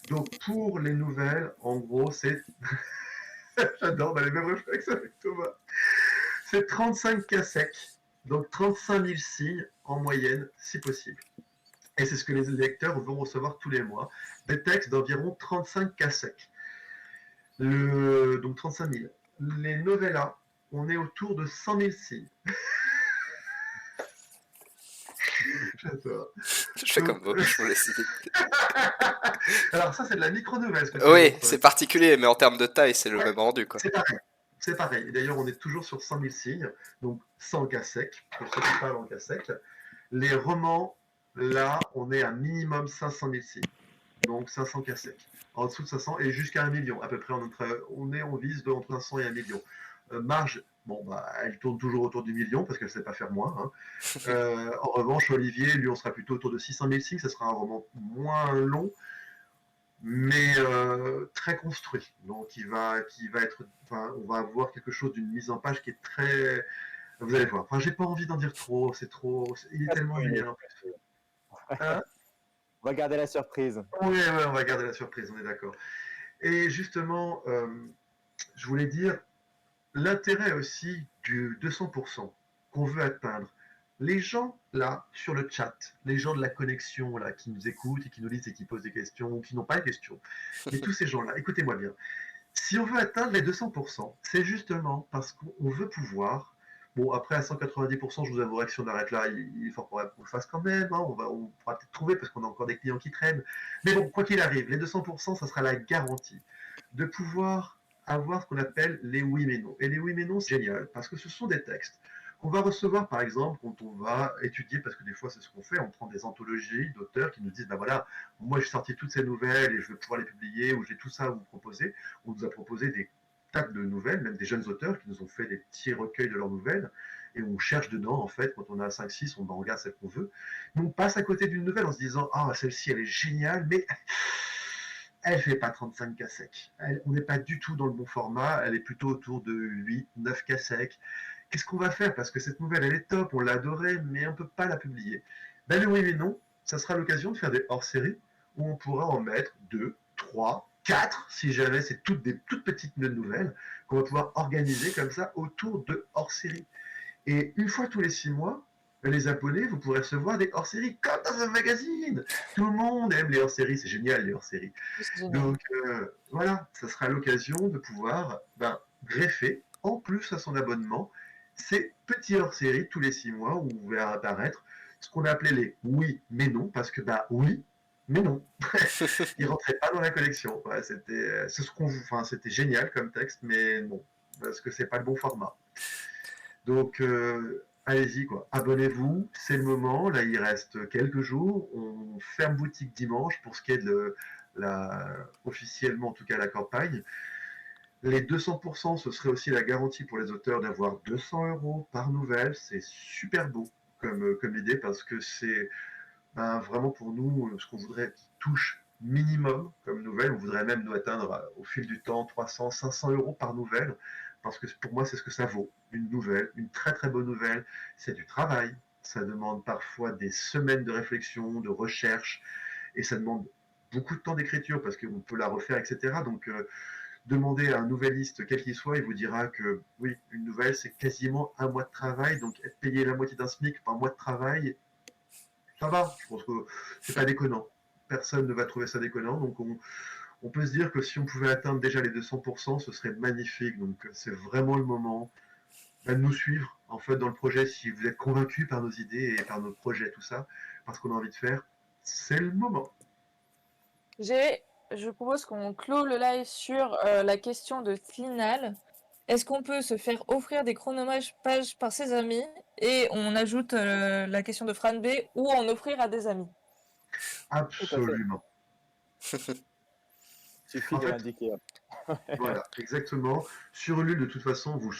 Donc pour les nouvelles, en gros, c'est. J'adore, on a les mêmes réflexes avec Thomas. C'est 35 K sec, donc 35 000 signes en moyenne, si possible. Et c'est ce que les lecteurs vont recevoir tous les mois, des textes d'environ 35 K sec. Donc 35 000. Les novellas, on est autour de 100 000 signes. J'adore. Je fais comme vous, je vous laisse y. Alors ça, c'est de la micro-nouvelle. Oui, c'est particulier, mais en termes de taille, c'est le Ouais, même rendu, quoi. c'est pareil. C'est pareil. Et d'ailleurs, on est toujours sur 100 000 signes, donc 100 cas secs, pour ceux qui parlent en cas sec. Les romans, là, on est à minimum 500 000 signes, donc 500 cas secs. En dessous de 500 et jusqu'à 1 million, à peu près. On vise entre 500 et 1 million. Marge, bon, bah, elle tourne toujours autour du million parce qu'elle ne sait pas faire moins. Hein. En revanche, Olivier, lui, on sera plutôt autour de 600 000 signes. Ça sera un roman moins long, mais très construit. Donc, qui va être. Enfin, on va avoir quelque chose d'une mise en page qui est très. Vous allez voir. Enfin, j'ai pas envie d'en dire trop. C'est trop. Il est tellement génial en plus. Hein. On va garder la surprise. Oui, ouais, on va garder la surprise. On est d'accord. Et justement, je voulais dire l'intérêt aussi du 200% qu'on veut atteindre. Les gens là sur le chat, les gens de la connexion là qui nous écoutent et qui nous lisent et qui posent des questions ou qui n'ont pas de questions, mais tous ces gens là, écoutez-moi bien. Si on veut atteindre les 200%, c'est justement parce qu'on veut pouvoir. Bon, après à 190%, je vous avouerai que si on arrête là, il est fort pour qu'on le fasse quand même. Hein, on pourra peut-être trouver parce qu'on a encore des clients qui traînent. Mais bon, quoi qu'il arrive, les 200%, ça sera la garantie de pouvoir avoir ce qu'on appelle les oui mais non. Et les oui mais non, c'est génial parce que ce sont des textes qu'on va recevoir par exemple quand on va étudier, parce que des fois c'est ce qu'on fait, on prend des anthologies d'auteurs qui nous disent, ben voilà, moi j'ai sorti toutes ces nouvelles et je vais pouvoir les publier, ou j'ai tout ça à vous proposer. On nous a proposé des tas de nouvelles, même des jeunes auteurs qui nous ont fait des petits recueils de leurs nouvelles, et on cherche dedans, en fait, quand on a 5-6, on en regarde celle qu'on veut, mais on passe à côté d'une nouvelle en se disant, ah, celle-ci elle est géniale, mais elle fait pas 35 cas sec. On n'est pas du tout dans le bon format, elle est plutôt autour de 8-9 cas sec. Qu'est-ce qu'on va faire? Parce que cette nouvelle, elle est top, on l'a adorée, mais on ne peut pas la publier. Ben oui, mais non, ça sera l'occasion de faire des hors-séries où on pourra en mettre 2, 3, 4, si jamais c'est des toutes petites nouvelles, qu'on va pouvoir organiser comme ça autour de hors-séries. Et une fois tous les 6 mois, les abonnés, vous pourrez recevoir des hors-séries comme dans un magazine. Tout le monde aime les hors-séries, c'est génial les hors-séries. Donc voilà, ça sera l'occasion de pouvoir greffer, en plus à son abonnement, ces petits hors-séries tous les 6 mois où vous verrez apparaître ce qu'on a appelé les oui mais non, parce que oui, Mais non, il rentrait pas dans la collection. Ouais, c'était génial comme texte, mais non, parce que c'est pas le bon format. Donc, allez-y, quoi. Abonnez-vous, c'est le moment. Là, il reste quelques jours. On ferme boutique dimanche pour ce qui est officiellement, en tout cas, la campagne. Les 200%, ce serait aussi la garantie pour les auteurs d'avoir 200 € par nouvelle. C'est super beau comme idée parce que c'est vraiment pour nous ce qu'on voudrait qui touche minimum comme nouvelle. On voudrait même nous atteindre au fil du temps 300, 500 € par nouvelle parce que pour moi, c'est ce que ça vaut. Une nouvelle, une très très bonne nouvelle, c'est du travail. Ça demande parfois des semaines de réflexion, de recherche et ça demande beaucoup de temps d'écriture parce qu'on peut la refaire, etc. Donc, demandez à un nouvelliste, quel qu'il soit, il vous dira que oui, une nouvelle, c'est quasiment un mois de travail. Donc, être payé la moitié d'un SMIC par mois de travail, ça va. Je pense que c'est pas déconnant. Personne ne va trouver ça déconnant. Donc, on peut se dire que si on pouvait atteindre déjà les 200%, ce serait magnifique. Donc, c'est vraiment le moment de nous suivre en fait dans le projet. Si vous êtes convaincu par nos idées et par nos projets, tout ça, parce qu'on a envie de faire, c'est le moment. Je propose qu'on clôt le live sur la question de finale. Est-ce qu'on peut se faire offrir des chronomages pages par ses amis et on ajoute la question de Fran B ou en offrir à des amis? Absolument. Suffit En de fait, l'indiquer. voilà, exactement. Sur Ulule, de toute façon, vous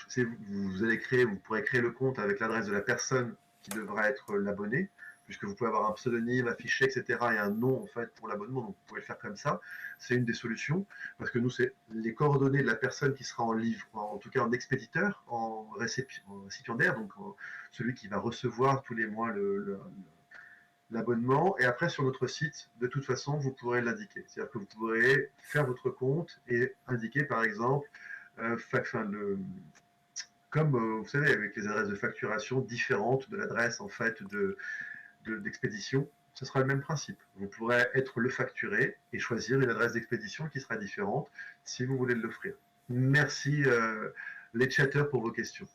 allez vous pourrez créer le compte avec l'adresse de la personne qui devra être l'abonné, puisque vous pouvez avoir un pseudonyme affiché, etc., et un nom en fait pour l'abonnement. Donc vous pouvez le faire comme ça. C'est une des solutions, parce que nous, c'est les coordonnées de la personne qui sera en livre, en tout cas en expéditeur, en récipiendaire, donc celui qui va recevoir tous les mois l'abonnement. Et après, sur notre site, de toute façon, vous pourrez l'indiquer. C'est-à-dire que vous pourrez faire votre compte et indiquer, par exemple, comme vous savez, avec les adresses de facturation différentes de l'adresse en fait d'expédition, ce sera le même principe. Vous pourrez être le facturé et choisir une adresse d'expédition qui sera différente si vous voulez l'offrir. Merci les chatteurs pour vos questions.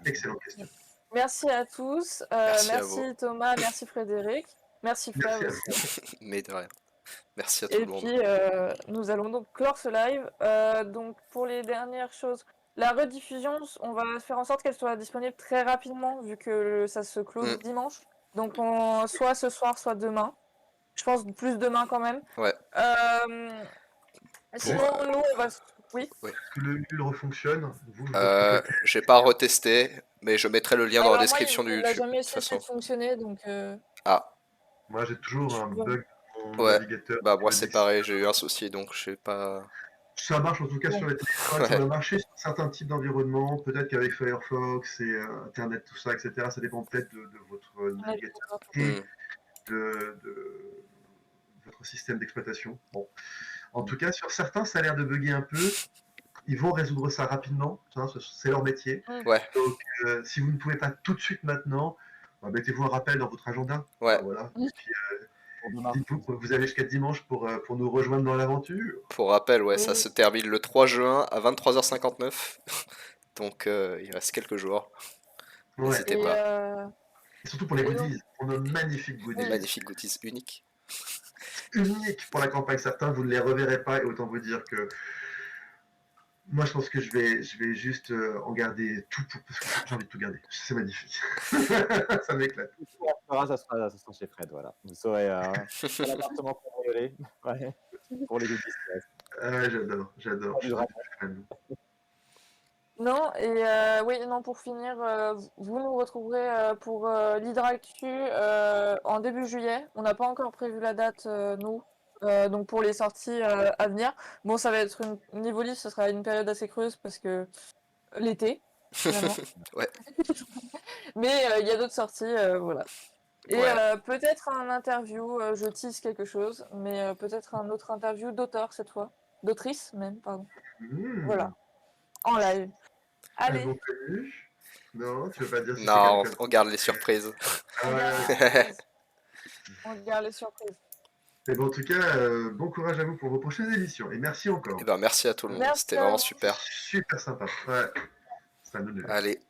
Excellente question. Merci à tous. Merci à vous. Merci Thomas, merci Frédéric, merci Flav Merci à aussi. Mais de rien. Merci à tout Et le monde. puis, nous allons donc clore ce live. Donc, pour les dernières choses, la rediffusion, on va faire en sorte qu'elle soit disponible très rapidement, vu que ça se close dimanche. Donc, soit ce soir, soit demain. Je pense plus demain quand même. Ouais. Sinon, nous, on va... Oui. Est-ce que le Ulule refonctionne J'ai pas retesté, mais je mettrai le lien dans la Alors, moi, description de il n'a YouTube, jamais de toute essayé façon. de fonctionner, donc... Ah, Moi, j'ai toujours un bug dans mon ouais. navigateur. Bah moi c'est pareil, j'ai eu un souci, donc je sais pas... Ça marche en tout cas Bon. sur les téléphones, ça va marcher sur certains types d'environnements, peut-être qu'avec Firefox et Internet, tout ça, etc., ça dépend peut-être de votre navigateur et de votre système d'exploitation. Bon. En tout cas, sur certains, ça a l'air de bugger un peu. Ils vont résoudre ça rapidement, hein, c'est leur métier. Ouais. Donc, si vous ne pouvez pas tout de suite maintenant, mettez-vous un rappel dans votre agenda. Ouais. Voilà. Et puis, dites-vous que vous avez jusqu'à dimanche pour nous rejoindre dans l'aventure. Pour rappel, ouais, ça Oui. se termine le 3 juin à 23h59. Donc il reste quelques jours. Ouais. N'hésitez pas. Et surtout pour les goodies, pour nos magnifiques goodies. Magnifiques goodies uniques. Uniques pour la campagne. Certains, vous ne les reverrez pas. Et autant vous dire que moi, je pense que je vais juste en garder tout parce que j'ai envie de tout garder. C'est magnifique. Ça m'éclate. Ça sera chez Fred, voilà. Vous saurez l'appartement qu'on va voler. Ouais. Pour les goodies. Ouais, j'adore. Je suis un fan. Non, et oui, non, pour finir, vous nous retrouverez pour l'Hydractu en début juillet. On n'a pas encore prévu la date, nous, donc pour les sorties à venir. Bon, ça va être niveau livre, ce sera une période assez creuse parce que l'été, finalement. Ouais. Mais il y a d'autres sorties, voilà. Et Ouais. peut-être un interview, je tease quelque chose, mais peut-être un autre interview d'auteur cette fois. D'autrice même, pardon. Voilà, en live. Un Allez, bon connu. Non, tu veux pas dire si c'est Non, quelqu'un. on garde les surprises. on Ah garde ouais. les surprises. On garde les surprises. Et bon, en tout cas, bon courage à vous pour vos prochaines émissions. Et merci encore. Et ben merci à tout le monde, Merci c'était à vraiment vous. super. Super sympa. Ouais. C'est un honneur. Allez,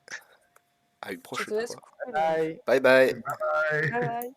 à une Je te prochaine laisse fois. couper. Bye. Bye bye. Bye. Bye bye.